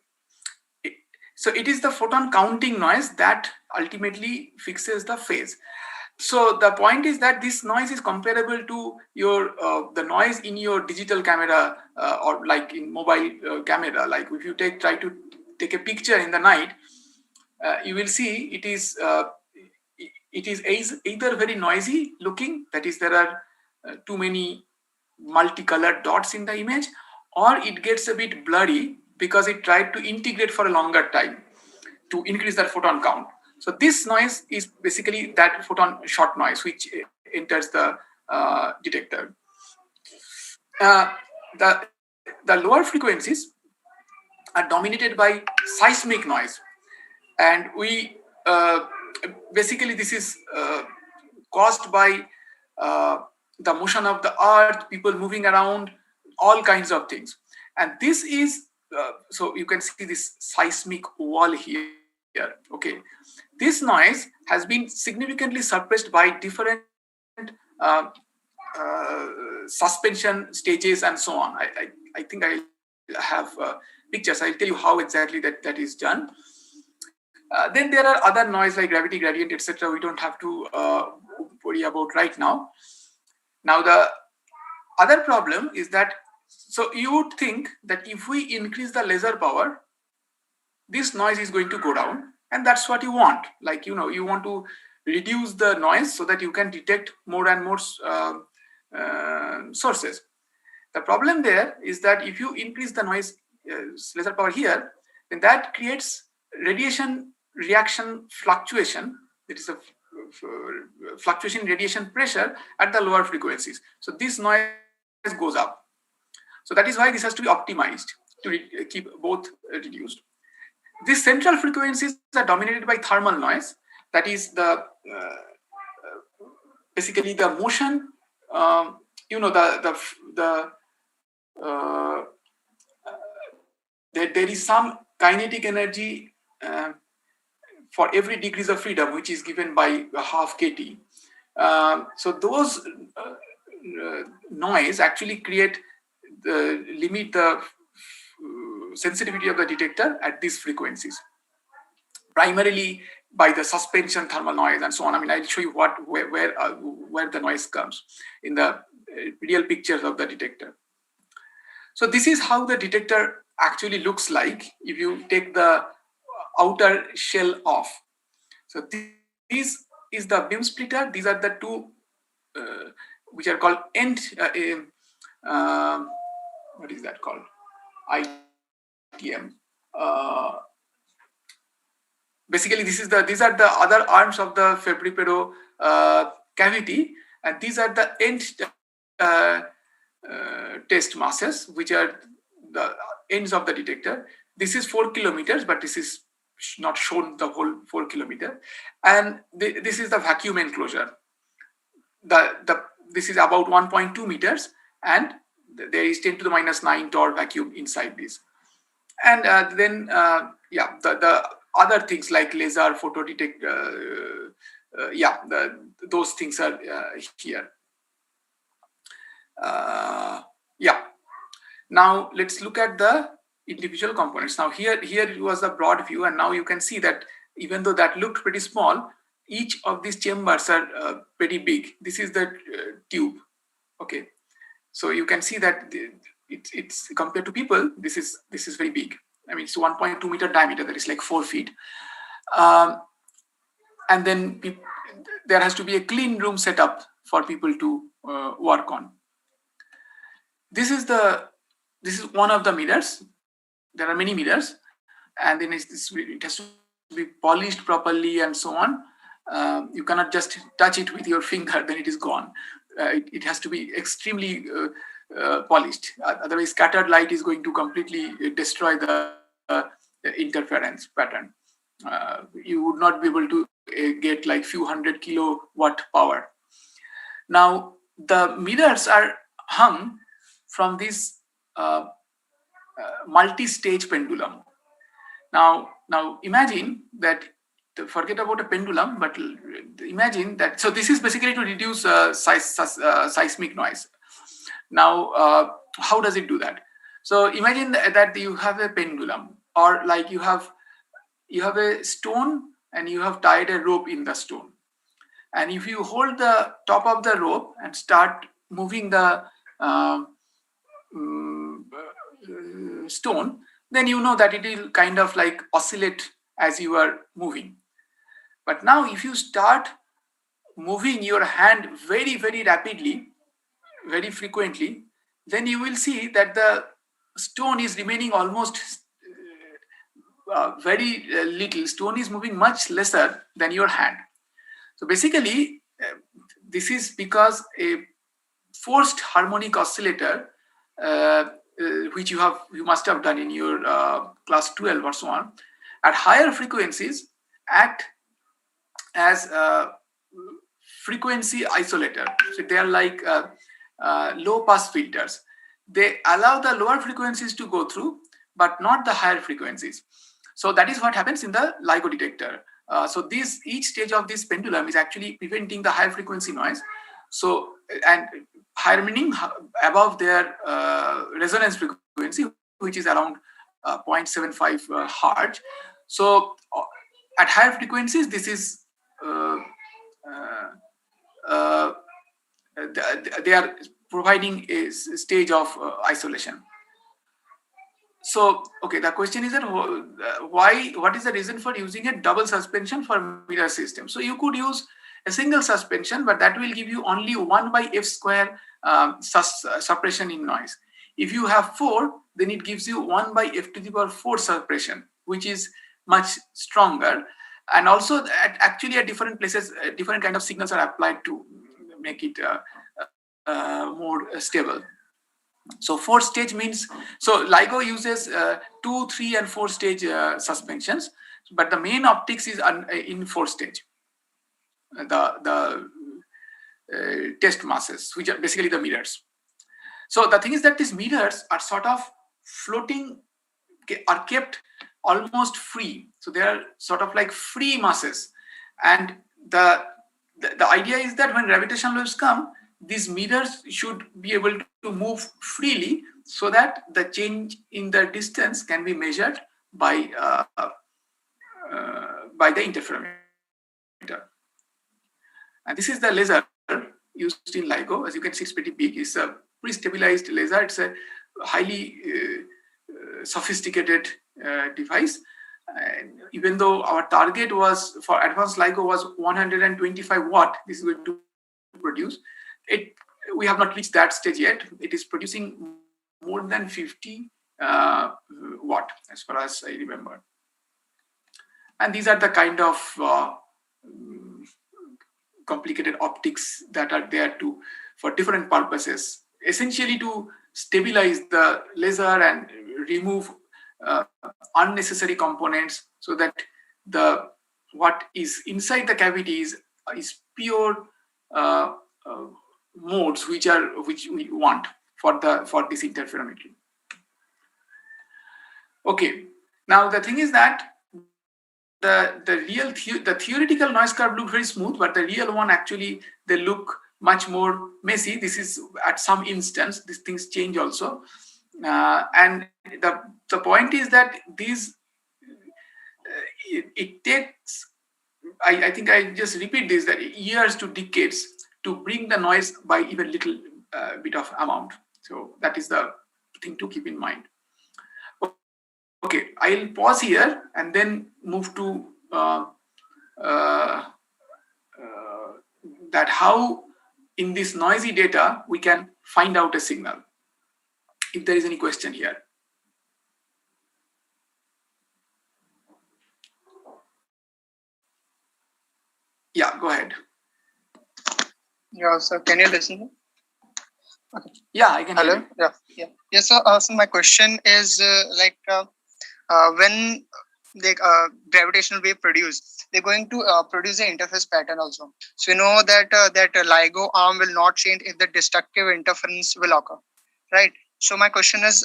so it is the photon counting noise that ultimately fixes the phase. So the point is that this noise is comparable to your the noise in your digital camera or like in mobile camera. Like if you try to take a picture in the night, you will see it is either very noisy looking, that is there are too many multicolored dots in the image, or it gets a bit blurry because it tried to integrate for a longer time to increase that photon count. So this noise is basically that photon shot noise which enters the detector. The lower frequencies are dominated by seismic noise, and we basically this is caused by the motion of the earth, people moving around, all kinds of things. And this is so you can see this seismic wall here. Okay, this noise has been significantly suppressed by different suspension stages and so on. I think I have pictures. I'll tell you how exactly that is done. Then there are other noise like gravity gradient, etc. We don't have to worry about right now. Now the other problem is that, so you would think that if we increase the laser power, this noise is going to go down, and that's what you want. Like, you know, you want to reduce the noise so that you can detect more and more sources. The problem there is that if you increase the noise laser power here, then that creates radiation reaction fluctuation. That is a fluctuation in radiation pressure at the lower frequencies. So this noise goes up. So that is why this has to be optimized to keep both reduced. These central frequencies are dominated by thermal noise. That is the basically the motion. There is some kinetic energy for every degrees of freedom, which is given by half kT. So those noise actually limit the sensitivity of the detector at these frequencies, primarily by the suspension thermal noise and so on. I mean, I'll show you where the noise comes in the real pictures of the detector. So this is how the detector actually looks like if you take the outer shell off. So this is the beam splitter. These are the two which are called end. What is that called? ITM. Basically, these are the other arms of the Fabry-Perot cavity, and these are the end test masses, which are the ends of the detector. This is 4 kilometers, but this is not shown the whole 4 kilometer. And this is the vacuum enclosure. This is about 1.2 meters, and there is 10 to the minus 9 torr vacuum inside this. And then the other things like laser, photo detector, those things are here. Now let's look at the individual components. Now here was a broad view, and now you can see that even though that looked pretty small, each of these chambers are pretty big. This is the tube. Okay, so you can see that it's compared to people, this is very big. I mean, it's 1.2 meter diameter. That is like 4 feet. And then there has to be a clean room set up for people to work on. This is one of the mirrors. There are many mirrors, and then it has to be polished properly and so on. You cannot just touch it with your finger, then it is gone. It has to be extremely polished. Otherwise, scattered light is going to completely destroy the interference pattern. You would not be able to get like few hundred kilowatt power. Now, the mirrors are hung from this multi-stage pendulum. Now imagine that, forget about a pendulum, but imagine that. So this is basically to reduce seismic noise. Now, how does it do that? So imagine that you have a pendulum, or like you have a stone and you have tied a rope in the stone. And if you hold the top of the rope and start moving the stone, then you know that it will kind of like oscillate as you are moving. But now if you start moving your hand very, very rapidly, very frequently, then you will see that the stone is remaining almost very little. Stone is moving much lesser than your hand. So basically, this is because a forced harmonic oscillator, which you must have done in your class 12 or so on, at higher frequencies act as a frequency isolator. So they are like low pass filters. They allow the lower frequencies to go through, but not the higher frequencies. So that is what happens in the LIGO detector. So each stage of this pendulum is actually preventing the higher frequency noise. So, and higher meaning above their resonance frequency, which is around 0.75 hertz. So at higher frequencies, this is they are providing a stage of isolation. So, okay, the question is that what is the reason for using a double suspension for mirror system? So you could use a single suspension, but that will give you only 1 by f square suppression in noise. If you have 4, then it gives you 1 by f to the power 4 suppression, which is much stronger. And also, actually, at different places, different kind of signals are applied to make it more stable. So 4-stage means, so LIGO uses 2, 3, and 4-stage suspensions, but the main optics is in 4-stage. The test masses, which are basically the mirrors. So the thing is that these mirrors are sort of floating, are kept almost free. So they are sort of like free masses, and the idea is that when gravitational waves come, these mirrors should be able to move freely, so that the change in the distance can be measured by the interferometer. And this is the laser used in LIGO. As you can see, it's pretty big. It's a pre-stabilized laser. It's a highly sophisticated device. And even though our target was for advanced LIGO was 125 watt, this is going to produce. We have not reached that stage yet. It is producing more than 50 watt, as far as I remember. And these are the kind of complicated optics that are there for different purposes, essentially to stabilize the laser and remove unnecessary components, so that what is inside the cavity is pure modes which we want for this interferometry. Okay, now the thing is that the theoretical noise curve look very smooth, but the real one actually they look much more messy. This is at some instance these things change also, and the point is that these it takes, I think I just repeat this, that years to decades to bring the noise by even little bit of amount. So that is the thing to keep in mind. Okay, I'll pause here and then move to that how in this noisy data we can find out a signal. If there is any question here. Yeah, go ahead. Yeah, so can you listen? Okay. Yeah, I can. Hello. Yeah. So my question is when the gravitational wave produce, they're going to produce an interface pattern also. So you know that that LIGO arm will not change if the destructive interference will occur, right? So my question is,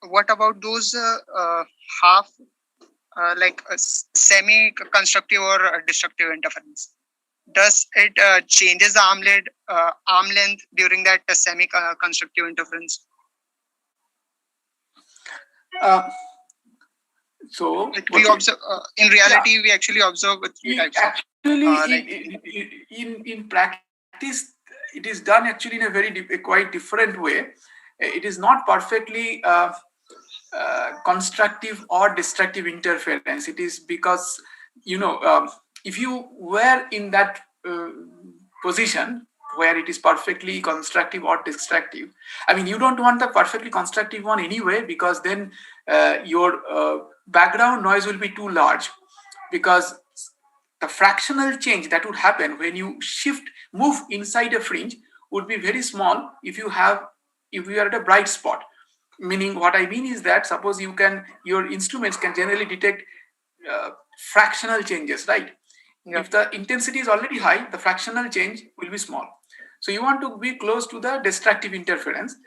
what about those half semi-constructive or destructive interference? Does it changes the arm length during that semi-constructive interference? So we observe in reality, we actually observe with three types. Actually, in practice, it is done actually in a quite different way. It is not perfectly constructive or destructive interference. It is because if you were in that position where it is perfectly constructive or destructive, I mean, you don't want the perfectly constructive one anyway, because then your background noise will be too large, because the fractional change that would happen when you move inside a fringe would be very small if you are at a bright spot. Meaning, what I mean is that suppose your instruments can generally detect fractional changes, right? Yeah. If the intensity is already high, the fractional change will be small. So you want to be close to the destructive interference.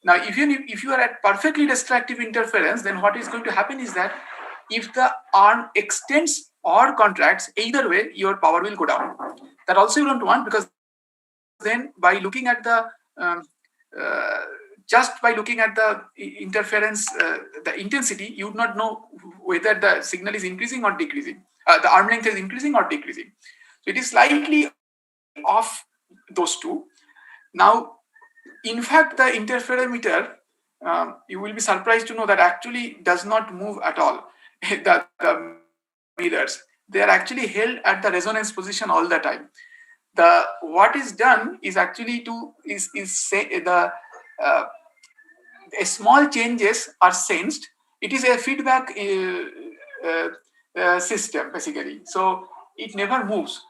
Now, if you are at perfectly destructive interference, then what is going to happen is that if the arm extends or contracts, either way, your power will go down. That also you don't want, because then by looking at the just by looking at the interference, the intensity, you would not know whether the signal is increasing or decreasing. The arm length is increasing or decreasing. So it is slightly off those two. Now, in fact, the interferometer you will be surprised to know that actually does not move at all. the mirrors, they are actually held at the resonance position all the time. What is done is actually uh, small changes are sensed. It is a feedback system basically. So it never moves.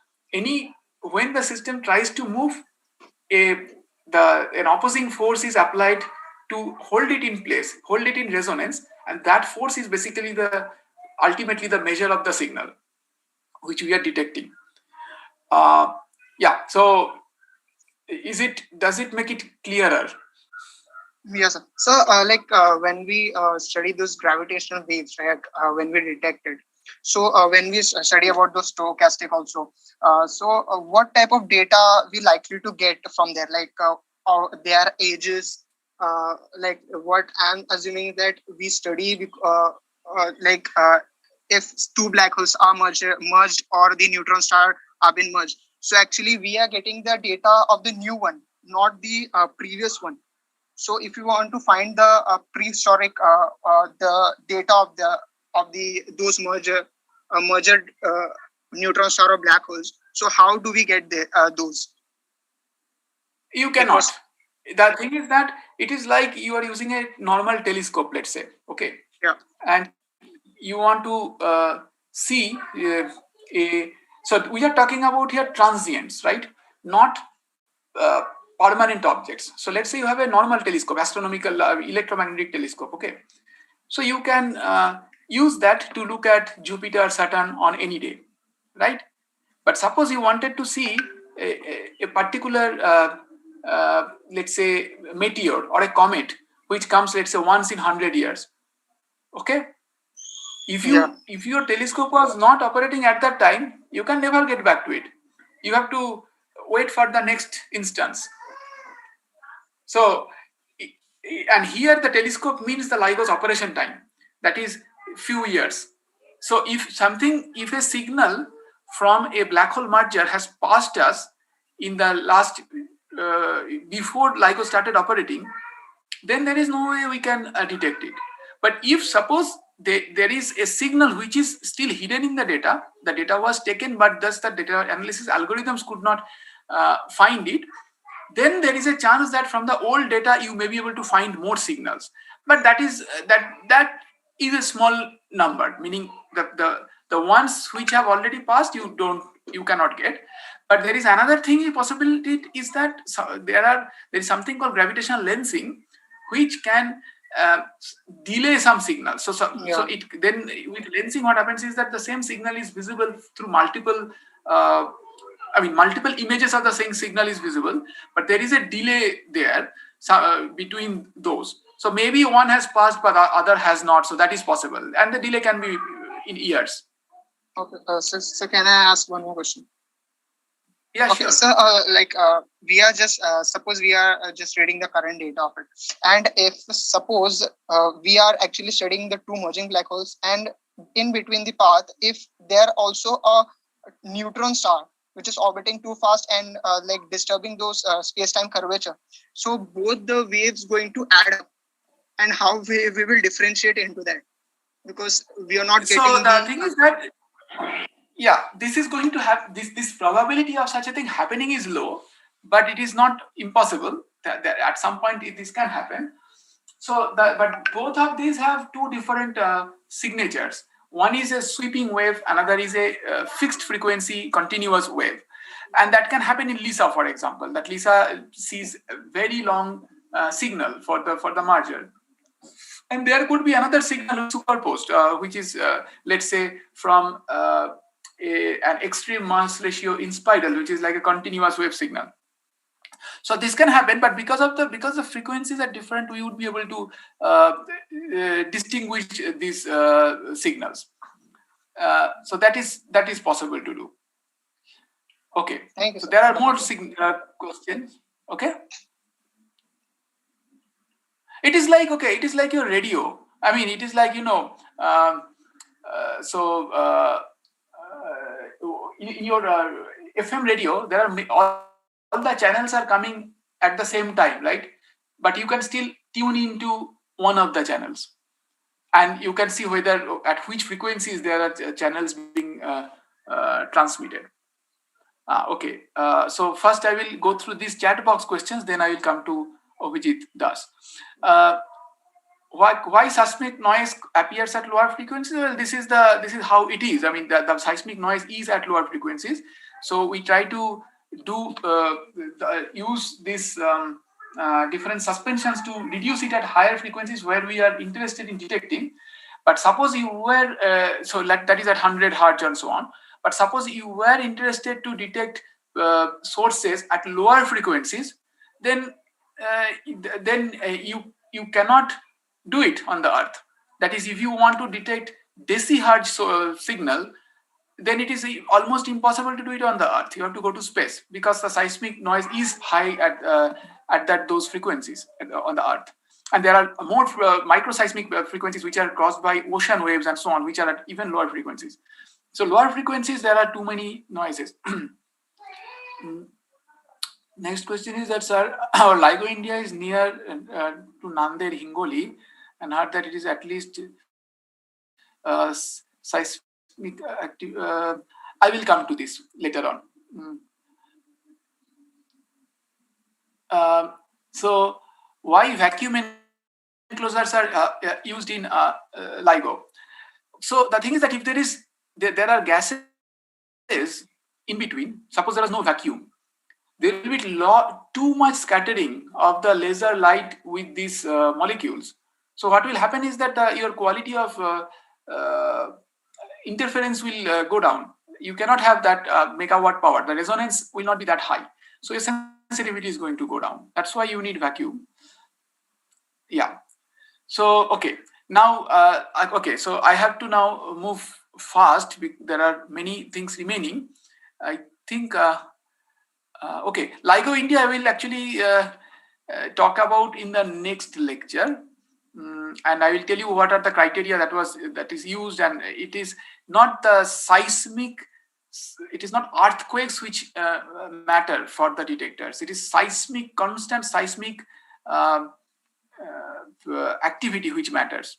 When the system tries to move, an opposing force is applied to hold it in place, hold it in resonance, and that force is basically ultimately the measure of the signal which we are detecting. Yeah. So does it make it clearer? Yes, sir. So, when we study those gravitational waves, right? When we detect it, so when we study about those stochastic also, what type of data we likely to get from there? Their ages, like what I'm assuming that we study, if two black holes are merged or the neutron star are been merged. So actually, we are getting the data of the new one, not the previous one. So if you want to find the prehistoric the data of the those merged neutron star or black holes, so how do we get those? You cannot. The thing is that it is like you are using a normal telescope, let's say, okay? Yeah. And you want to see so we are talking about here transients, right? Not permanent objects. So let's say you have a normal telescope, astronomical electromagnetic telescope, okay? So you can use that to look at Jupiter, Saturn on any day, right? But suppose you wanted to see a particular, let's say, meteor or a comet, which comes, let's say, once in 100 years, okay? If your telescope was not operating at that time, you can never get back to it. You have to wait for the next instance. So, and here the telescope means the LIGO's operation time, that is few years. So if a signal from a black hole merger has passed us in the last, before LIGO started operating, then there is no way we can detect it. But if suppose there is a signal which is still hidden in the data was taken, but thus the data analysis algorithms could not find it, then there is a chance that from the old data you may be able to find more signals. But that is a small number, meaning the ones which have already passed you cannot get. But there is another thing, possibility is that there is something called gravitational lensing, which can delay some signals. So it then with lensing, what happens is that the same signal is visible through multiple multiple images of the same signal is visible, but there is a delay there between those. So maybe one has passed, but the other has not. So that is possible, and the delay can be in years. Okay. So can I ask one more question? Yeah, okay, sure. So, we are just suppose we are just reading the current data of it, and if suppose we are actually studying the two merging black holes, and in between the path, if there also a neutron star which is orbiting too fast and disturbing those space-time curvature, so both the waves going to add up, and how we will differentiate into that, because we are not getting. So the thing is that, yeah, this is going to have this probability of such a thing happening is low, but it is not impossible that at some point this can happen. So but both of these have two different signatures. One is a sweeping wave, another is a fixed frequency continuous wave, and that can happen in LISA, for example. That LISA sees a very long signal for the merger. And there could be another signal superposed, which is, let's say, from an extreme mass ratio in spiral, which is like a continuous wave signal. So this can happen, but because the frequencies are different, we would be able to distinguish these signals. So that is possible to do. Okay. Thank you, so sir. There are more questions. Okay. It is like your radio. I mean, it is like, in your FM radio, there are all the channels are coming at the same time, right? But you can still tune into one of the channels. And you can see whether at which frequencies there are channels being transmitted. Okay, so first I will go through these chat box questions, then I will come to Abhijit Das. Why seismic noise appears at lower frequencies? Well, this is how it is. I mean, the seismic noise is at lower frequencies. So we try to use this different suspensions to reduce it at higher frequencies where we are interested in detecting. But suppose you were that is at 100 hertz and so on. But suppose you were interested to detect sources at lower frequencies, then you cannot do it on the Earth. That is, if you want to detect decihertz signal, then it is almost impossible to do it on the Earth. You have to go to space because the seismic noise is high at those frequencies on the Earth. And there are more microseismic frequencies which are caused by ocean waves and so on, which are at even lower frequencies. So lower frequencies, there are too many noises. Next question is that, sir, our LIGO India is near to Nanded, Hingoli, and heard that it is at least seismic active. I will come to this later on. So why vacuum enclosures are used in LIGO? So the thing is that if there are gases in between, suppose there is no vacuum, there will be too much scattering of the laser light with these molecules. So what will happen is that your quality of interference will go down. You cannot have that megawatt power. The resonance will not be that high. So your sensitivity is going to go down. That's why you need vacuum. Yeah. So, okay. Now, so I have to now move fast. There are many things remaining. I think, okay, LIGO India I will actually talk about in the next lecture. And I will tell you what are the criteria that is used, and it is not the seismic, it is not earthquakes which matter for the detectors. It is constant seismic activity which matters.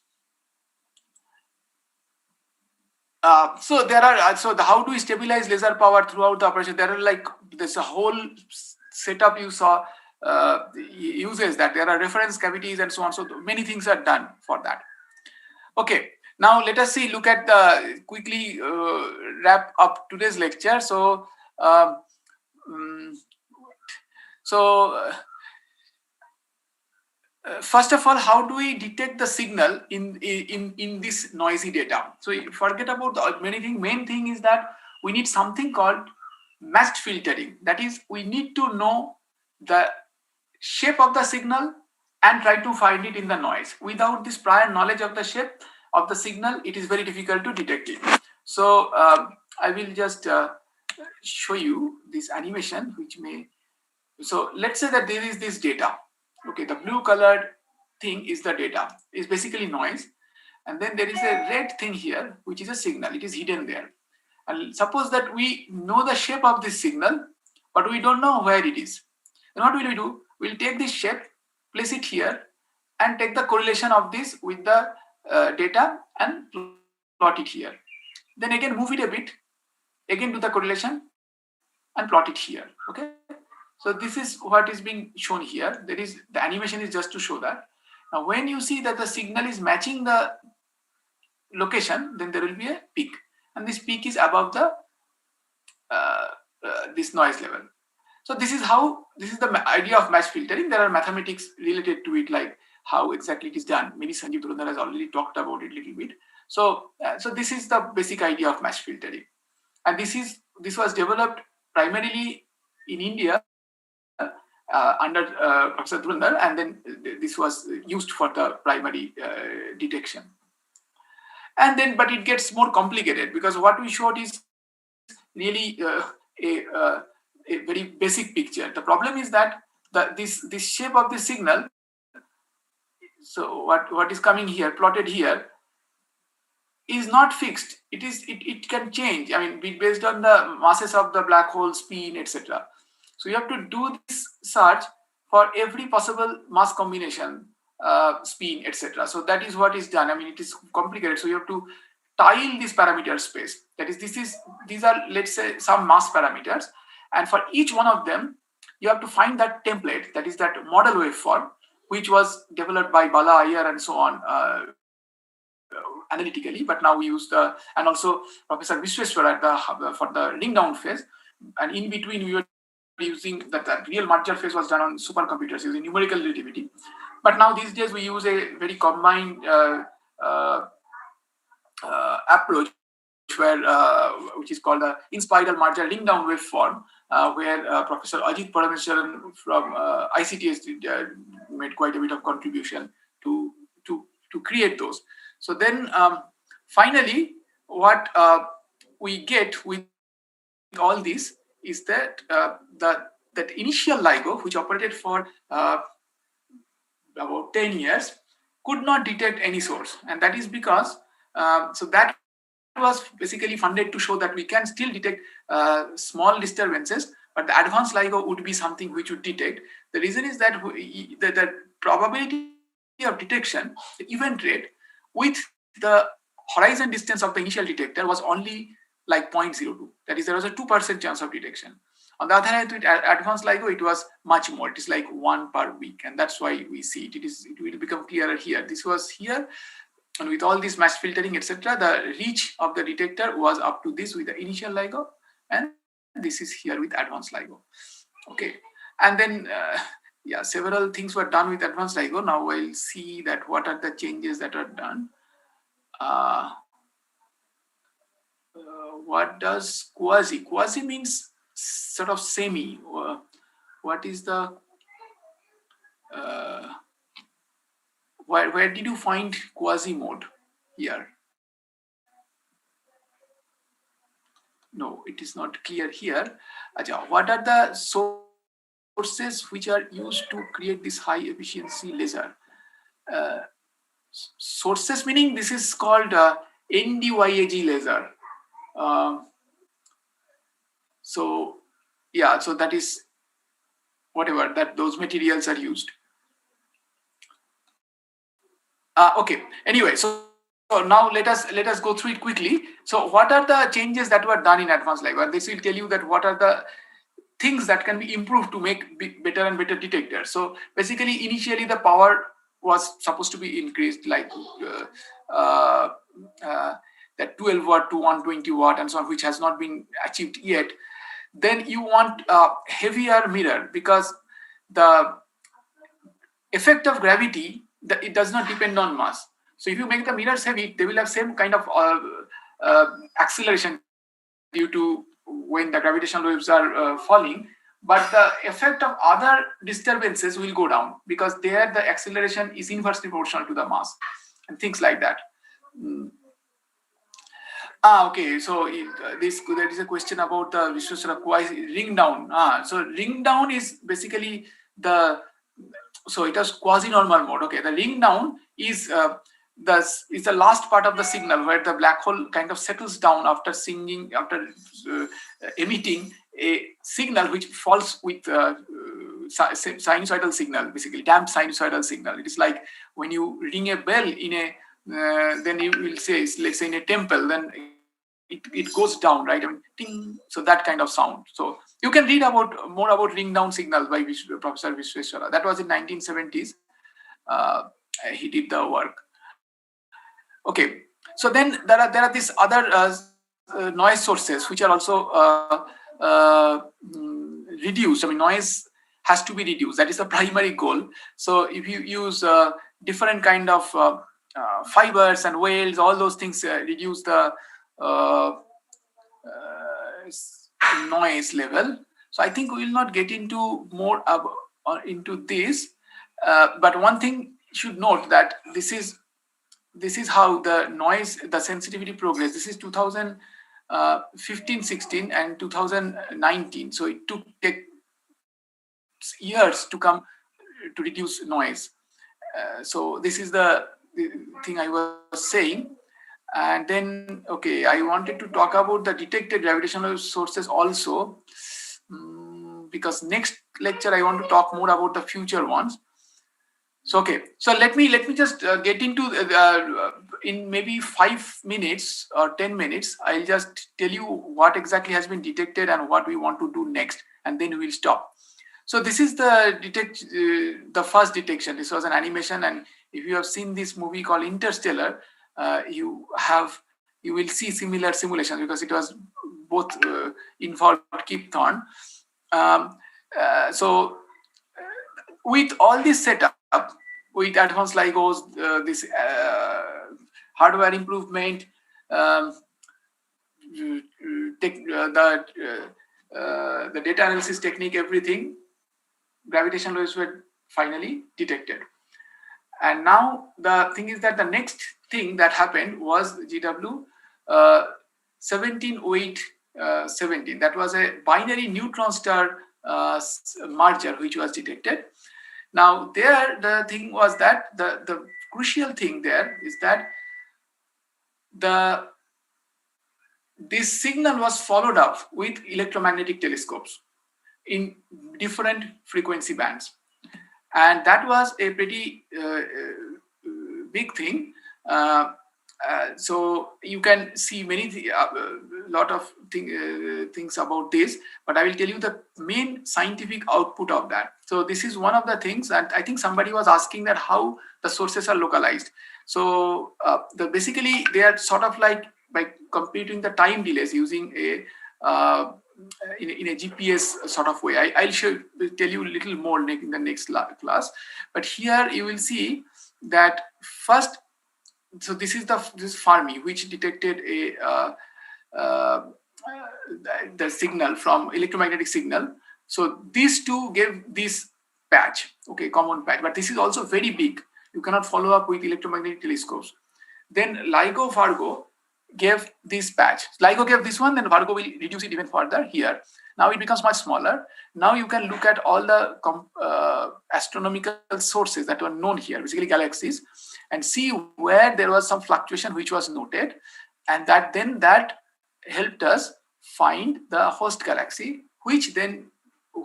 So there are how do we stabilize laser power throughout the operation? There are there's a whole setup you saw uses that there are reference cavities and so on. So many things are done for that. Okay, now let us look at quickly wrap up today's lecture. So first of all, how do we detect the signal in this noisy data? So forget about the many things. Main thing is that we need something called matched filtering. That is, we need to know the shape of the signal and try to find it in the noise. Without this prior knowledge of the shape of the signal, it is very difficult to detect it. So I will just show you this animation, which may. So let's say that there is this data. Okay, the blue colored thing is the data. It's basically noise. And then there is a red thing here, which is a signal. It is hidden there. And suppose that we know the shape of this signal, but we don't know where it is. Then what will we do? We'll take this shape, place it here, and take the correlation of this with the data and plot it here. Then again move it a bit, again do the correlation and plot it here. Okay. So this is what is being shown here. The animation is just to show that. Now when you see that the signal is matching the location, then there will be a peak, and this peak is above the this noise level. So this is the idea of match filtering. There are mathematics related to it, like how exactly it is done. Maybe Sanjit has already talked about it a little bit. So this is the basic idea of match filtering, and this was developed primarily in India under Professor Dhurandhar, and then this was used for the primary detection. And then, but it gets more complicated because what we showed is really a very basic picture. The problem is that this shape of the signal. So what is coming here, plotted here, is not fixed. It can change. I mean, based on the masses of the black hole, spin, etc. So you have to do this search for every possible mass combination spin, etc. So that is what is done. I mean, it is complicated. So you have to tile this parameter space. That is, these are, let's say, some mass parameters, and for each one of them, you have to find that template, that is that model waveform, which was developed by Bala Iyer and so on analytically. But now we use and also Professor Vishweshwar for the ring down phase, and in between we were using that real merger phase was done on supercomputers using numerical relativity. But now these days we use a very combined approach where which is called the in-spiral merger ring down waveform, where Professor Ajit Parameswaran from ICTS made quite a bit of contribution to create those. So then finally what we get with all this is that that initial LIGO, which operated for about 10 years, could not detect any source, and that is because so that was basically funded to show that we can still detect small disturbances, but the advanced LIGO would be something which would detect. The reason is that the probability of detection, the event rate, with the horizon distance of the initial detector was only like 0.02. That is, there was a 2% chance of detection. On the other hand, with advanced LIGO, it was much more. It is like 1 per week, and that's why we see it. It will become clearer here. This was here, and with all this mass filtering, etc., the reach of the detector was up to this with the initial LIGO, and this is here with advanced LIGO. Okay, and then yeah, several things were done with advanced LIGO. Now I'll see that what are the changes that are done. What does quasi? Quasi means sort of semi. What is the where did you find quasi mode here? No, it is not clear here. Acha, what are the sources which are used to create this high efficiency laser? Sources meaning this is called NDYAG laser. So yeah, so that is whatever that those materials are used. Okay. Anyway, so now let us go through it quickly. So what are the changes that were done in advanced LIGO? And this will tell you that what are the things that can be improved to make better and better detectors. So basically, initially the power was supposed to be increased, like that 12 watt to 120 watt and so on, which has not been achieved yet. Then you want a heavier mirror, because the effect of gravity, it does not depend on mass. So if you make the mirrors heavy, they will have same kind of acceleration due to when the gravitational waves are falling, but the effect of other disturbances will go down, because there the acceleration is inversely proportional to the mass and things like that. Okay, so there is a question about the Vishwaswara ring down. So ring down is basically so it has quasi-normal mode. Okay, the ring down is the last part of the signal where the black hole kind of settles down after emitting a signal which falls with sinusoidal signal, basically damped sinusoidal signal. It is like when you ring a bell in a then you will say, let's say in a temple, then it goes down, right? I mean, ting, so that kind of sound. So you can read more about ring down signals by Professor Vishweshwara. That was in 1970s. He did the work. Okay, so then there are these other noise sources which are also reduced. I mean, noise has to be reduced. That is the primary goal. So if you use different kind of fibers and wales, all those things reduce the noise level. So I think we will not get into more into this, but one thing you should note that this is how the noise, the sensitivity progressed. This is 2015-16 and 2019. So it took years to come to reduce noise. So this is the thing I was saying. And then, okay, I wanted to talk about the detected gravitational sources also, because next lecture I want to talk more about the future ones. So okay, so let me just get into in maybe 5 minutes or 10 minutes. I'll just tell you what exactly has been detected and what we want to do next, and then we'll stop. So this is the first detection. This was an animation, and if you have seen this movie called Interstellar, you will see similar simulations because it was both involved Kip Thorne. So with all this setup, with advanced LIGOs, this hardware improvement, the data analysis technique, everything, gravitational waves were finally detected. And now the thing is that the next thing that happened was GW 170817. That was a binary neutron star merger which was detected. Now there the thing was that the crucial thing there is that this signal was followed up with electromagnetic telescopes in different frequency bands, and that was a pretty big thing. So you can see many lot of things about this, but I will tell you the main scientific output of that. So this is one of the things, and I think somebody was asking that how the sources are localized. So basically they are sort of like by computing the time delays using a in a GPS sort of way. I'll tell you a little more in the next class, but here you will see that first. So this is this Fermi which detected the signal from electromagnetic signal. So these two gave this patch, okay, common patch, but this is also very big. You cannot follow up with electromagnetic telescopes. Then LIGO Virgo gave this patch. LIGO gave this one, then Virgo will reduce it even further here. Now it becomes much smaller. Now you can look at all the astronomical sources that were known here, basically galaxies, and see where there was some fluctuation which was noted, and that helped us find the host galaxy,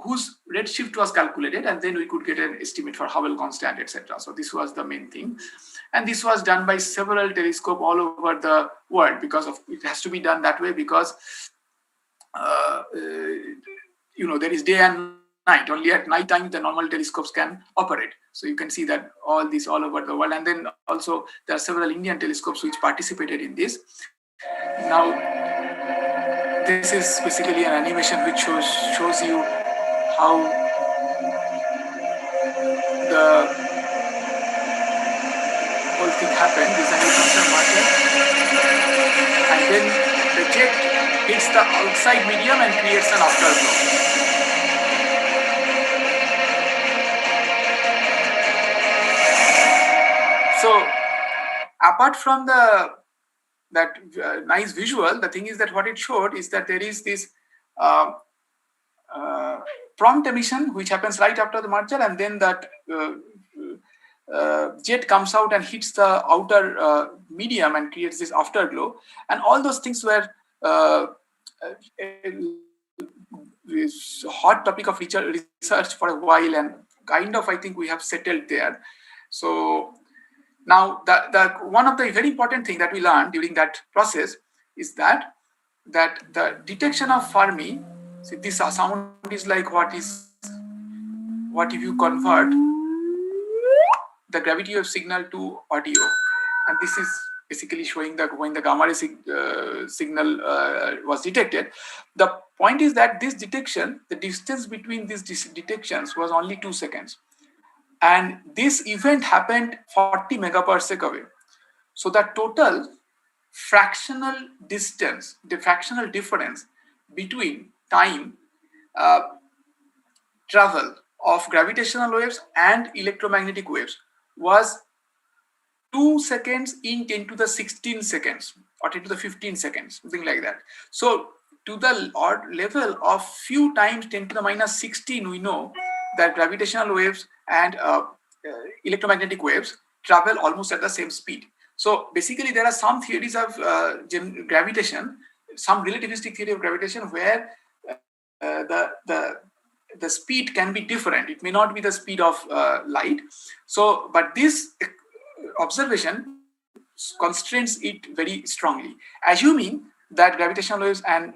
whose redshift was calculated, and then we could get an estimate for Hubble constant, etc. So this was the main thing, and this was done by several telescopes all over the world, because it has to be done that way because there is day and night. Only at night time the normal telescopes can operate. So you can see that all over the world, and then also there are several Indian telescopes which participated in this. Now this is basically an animation which shows you how the whole thing happened. This is a neutron marker, and then the jet hits the outside medium and creates an afterglow. So apart from that nice visual, the thing is that what it showed is that there is this prompt emission which happens right after the merger, and then that jet comes out and hits the outer medium and creates this afterglow, and all those things were this hot topic of research for a while, and kind of I think we have settled there. So now the one of the very important thing that we learned during that process is that the detection of Fermi. See, this sound is like what if you convert the gravity wave signal to audio, and this is basically showing that when the gamma ray signal was detected. The point is that this detection, the distance between these detections was only 2 seconds, and this event happened 40 megaparsec away. So the total fractional distance, the fractional difference between time travel of gravitational waves and electromagnetic waves was 2 seconds in 10 to the 16 seconds or 10 to the 15 seconds, something like that. So to the odd level of few times 10 to the minus 16, we know that gravitational waves and electromagnetic waves travel almost at the same speed. So basically there are some theories of gravitation, some relativistic theory of gravitation where the the speed can be different. It may not be the speed of light. So, but this observation constrains it very strongly, assuming that gravitational waves and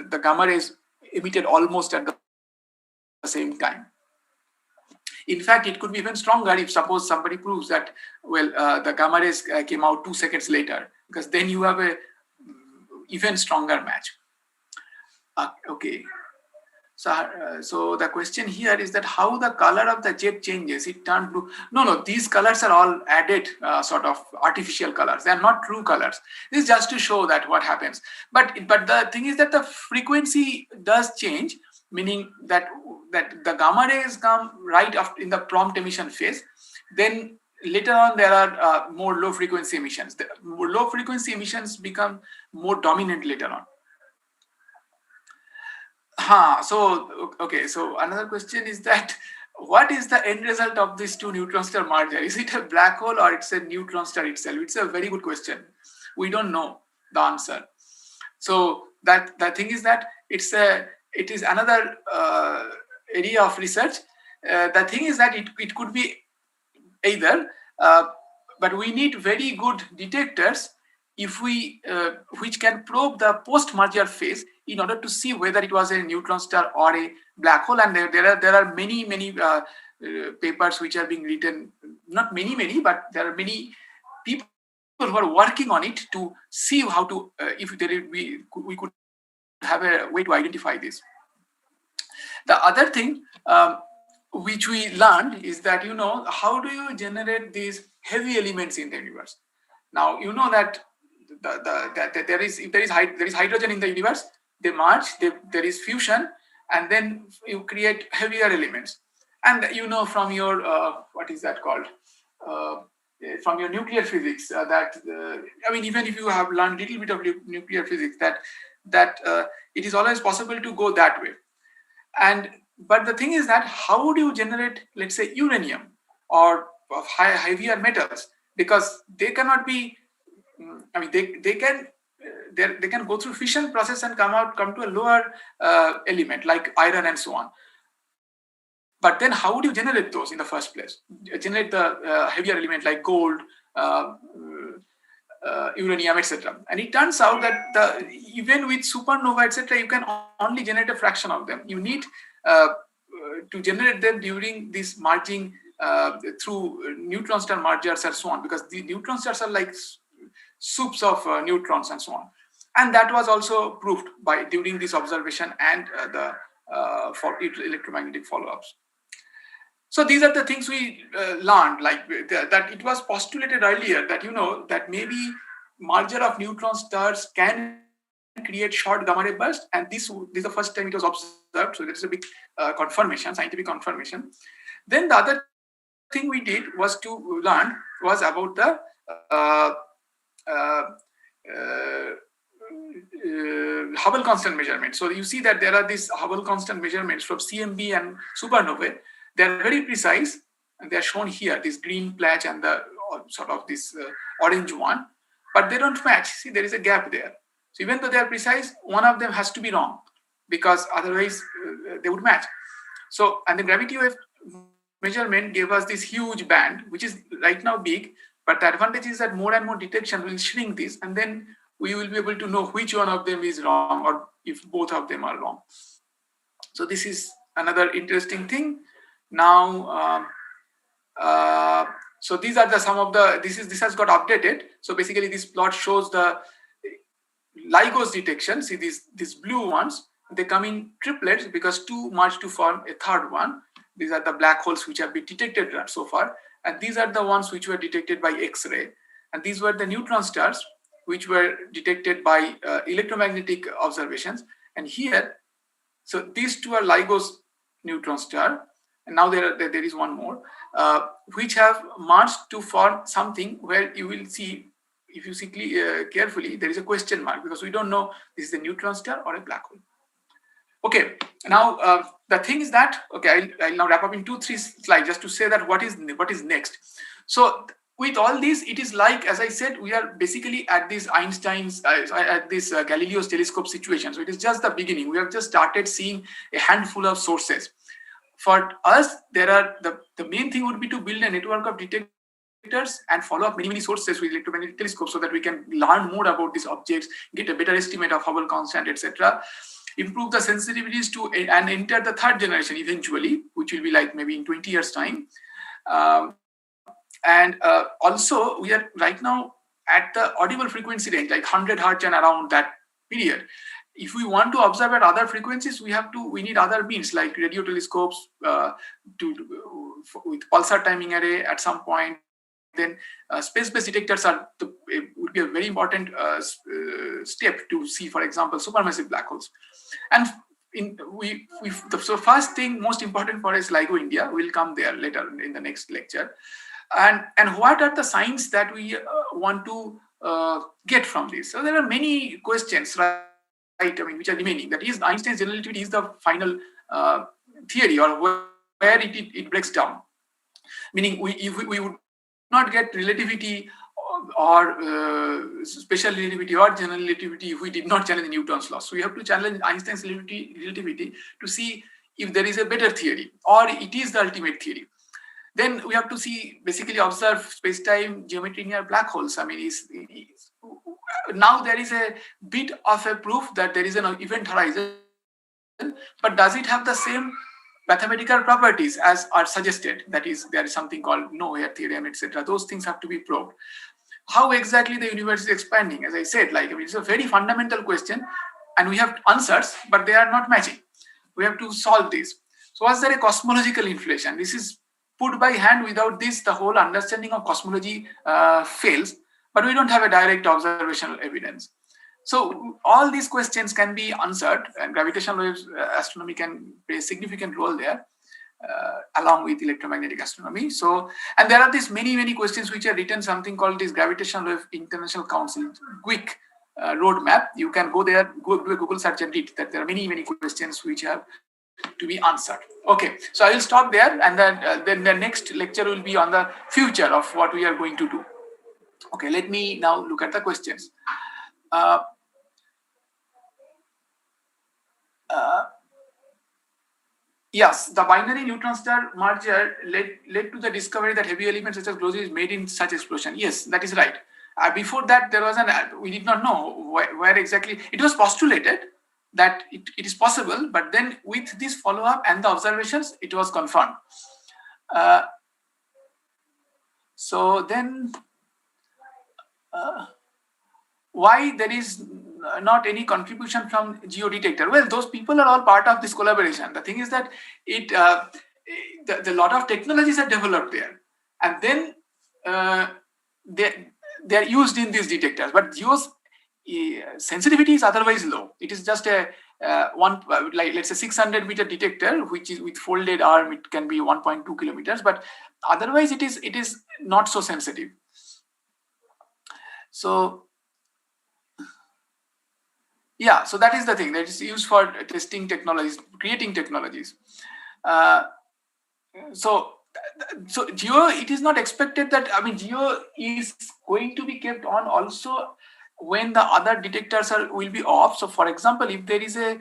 the gamma rays emitted almost at the same time. In fact, it could be even stronger if suppose somebody proves that, well, the gamma rays came out 2 seconds later, because then you have a even stronger match. Okay. So the question here is that how the color of the jet changes. It turned blue. No, these colors are all added sort of artificial colors. They are not true colors. This is just to show that what happens. But the thing is that the frequency does change, meaning that the gamma rays come right after in the prompt emission phase. Then later on there are more low frequency emissions. The more low frequency emissions become more dominant later on. So another question is that what is the end result of this two neutron star merger? Is it a black hole or it's a neutron star itself? It's a very good question. We don't know the answer. So that the thing is that it is another area of research. The thing is that it could be either, but we need very good detectors if we which can probe the post-merger phase in order to see whether it was a neutron star or a black hole. And there are many papers which are being written, not many, but there are many people who are working on it to see how to if we could have a way to identify this. The other thing which we learned is that, how do you generate these heavy elements in the universe? Now you know that there is hydrogen in the universe. They merge, there is fusion, and then you create heavier elements. And from your what is that called? From your nuclear physics, even if you have learned a little bit of nuclear physics, that it is always possible to go that way. But the thing is that how do you generate, let's say, uranium or heavier metals? Because they cannot be. They can go through fission process and come to a lower element like iron and so on. But then how would you generate those in the first place? Generate the heavier element like gold, uranium, etc. And it turns out that even with supernova, etc., you can only generate a fraction of them. You need to generate them during this merging through neutron star mergers and so on, because the neutron stars are like soups of neutrons and so on. And that was also proved during this observation and for electromagnetic follow-ups. So these are the things we learned, like that it was postulated earlier that that maybe merger of neutron stars can create short gamma ray burst, and this is the first time it was observed. So that's a big scientific confirmation. Then the other thing we did was to learn about the Hubble constant measurement. So you see that there are these Hubble constant measurements from CMB and supernovae. They are very precise, and they are shown here, this green patch and the sort of this orange one, but they don't match. See, there is a gap there. So even though they are precise, one of them has to be wrong, because otherwise they would match. So, and the gravity wave measurement gave us this huge band, which is right now big, but the advantage is that more and more detection will shrink this, and then we will be able to know which one of them is wrong or if both of them are wrong. So this is another interesting thing. Now, so these are some of the, this has got updated. So basically this plot shows the LIGO's detection. See these blue ones, they come in triplets because two merge to form a third one. These are the black holes which have been detected so far. And these are the ones which were detected by X-ray. And these were the neutron stars which were detected by electromagnetic observations. And here, so these two are LIGO's neutron star. And now there is one more, which have merged to form something where you will see, if you see carefully, there is a question mark, because we don't know this is a neutron star or a black hole. Okay, now the thing is that, okay, I'll now wrap up in 2-3 slides just to say that what is next. So with all this, it is like, as I said, we are basically at this Galileo's telescope situation. So it is just the beginning. We have just started seeing a handful of sources. for us, there are the main thing would be to build a network of detectors and follow up many sources with electromagnetic telescopes so that we can learn more about these objects, get a better estimate of Hubble constant, etc. Improve the sensitivities to and enter the third generation eventually, which will be like maybe in 20 years time. And also we are right now at the audible frequency range, like 100 hertz and around that period. If we want to observe at other frequencies, we need other means like radio telescopes with pulsar timing array at some point. Then space-based detectors would be a very important step to see, for example, supermassive black holes. And so first thing, most important for us, LIGO India, will come there later in the next lecture. And what are the signs that we want to get from this? So there are many questions, right? I mean, which are remaining. That is, Einstein's general relativity is the final theory, or where it breaks down. Meaning, we would not get relativity or special relativity or general relativity if we did not challenge Newton's law. So we have to challenge Einstein's relativity to see if there is a better theory or it is the ultimate theory. Then we have to basically observe space-time geometry near black holes. I mean, now there is a bit of a proof that there is an event horizon, but does it have the same mathematical properties as are suggested? That is, there is something called no-air theorem, etc. Those things have to be probed. How exactly the universe is expanding? As I said, it's a very fundamental question, and we have answers, but they are not matching. We have to solve this. So, was there a cosmological inflation? This is put by hand. Without this, the whole understanding of cosmology fails. But we don't have a direct observational evidence. So all these questions can be answered, and gravitational waves astronomy can play a significant role there, along with electromagnetic astronomy. So, and there are these many questions which are written, something called this Gravitational Wave International Council quick roadmap. You can go there, do a Google search and read that there are many questions which have to be answered. Okay, so I will stop there, and then the next lecture will be on the future of what we are going to do. Okay, let me now look at the questions. Yes, the binary neutron star merger led to the discovery that heavy elements such as glossy is made in such explosion. Yes, that is right. Before that, there was we did not know where exactly. It was postulated that it is possible, but then with this follow-up and the observations, it was confirmed. So then, why there is not any contribution from geodetector? Well, those people are all part of this collaboration. The thing is that the lot of technologies are developed there, and then they are used in these detectors. But geo's sensitivity is otherwise low. It is just a let's say 600 meter detector, which is with folded arm. It can be 1.2 kilometers, but otherwise it is not so sensitive. So yeah, so that is the thing that is used for testing technologies, creating technologies. So geo, it is not expected that, I mean, geo is going to be kept on also when the other detectors will be off. So for example, if there is a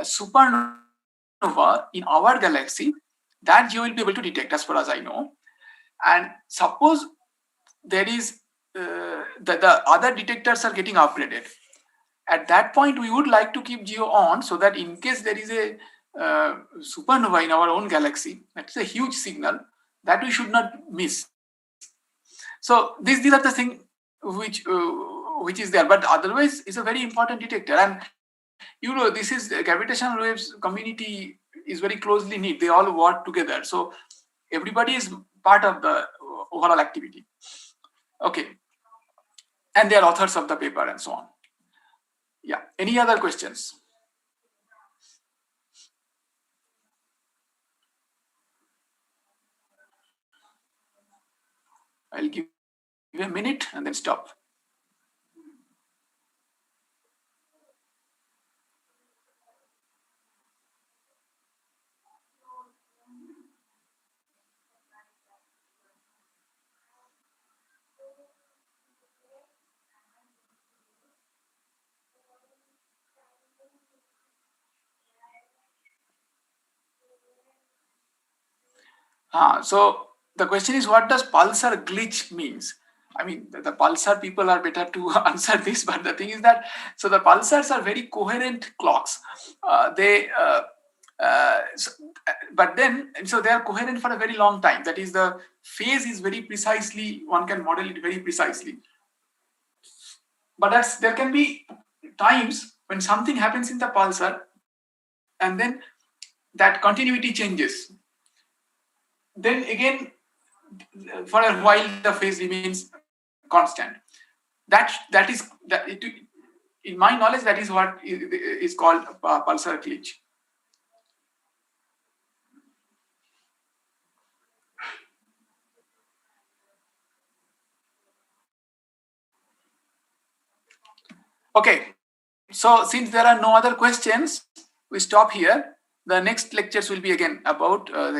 supernova in our galaxy, that geo will be able to detect, as far as I know. And suppose there is the other detectors are getting upgraded. At that point, we would like to keep geo on so that in case there is a supernova in our own galaxy, that's a huge signal that we should not miss. So these are the things which is there, but otherwise it's a very important detector. And this is gravitational waves community is very closely knit. They all work together, so everybody is part of the overall activity. Okay, and they are authors of the paper and so on. Yeah, any other questions? I'll give you a minute and then stop. So the question is, what does pulsar glitch means? I mean, the pulsar people are better to answer this, but the thing is that, so the pulsars are very coherent clocks. But then, so they are coherent for a very long time. That is, the phase is very precisely, one can model it very precisely. But there can be times when something happens in the pulsar, and then that continuity changes. Then again, for a while the phase remains constant. In my knowledge, that is what is called pulsar glitch. Okay, so since there are no other questions, we stop here. The next lectures will be again about the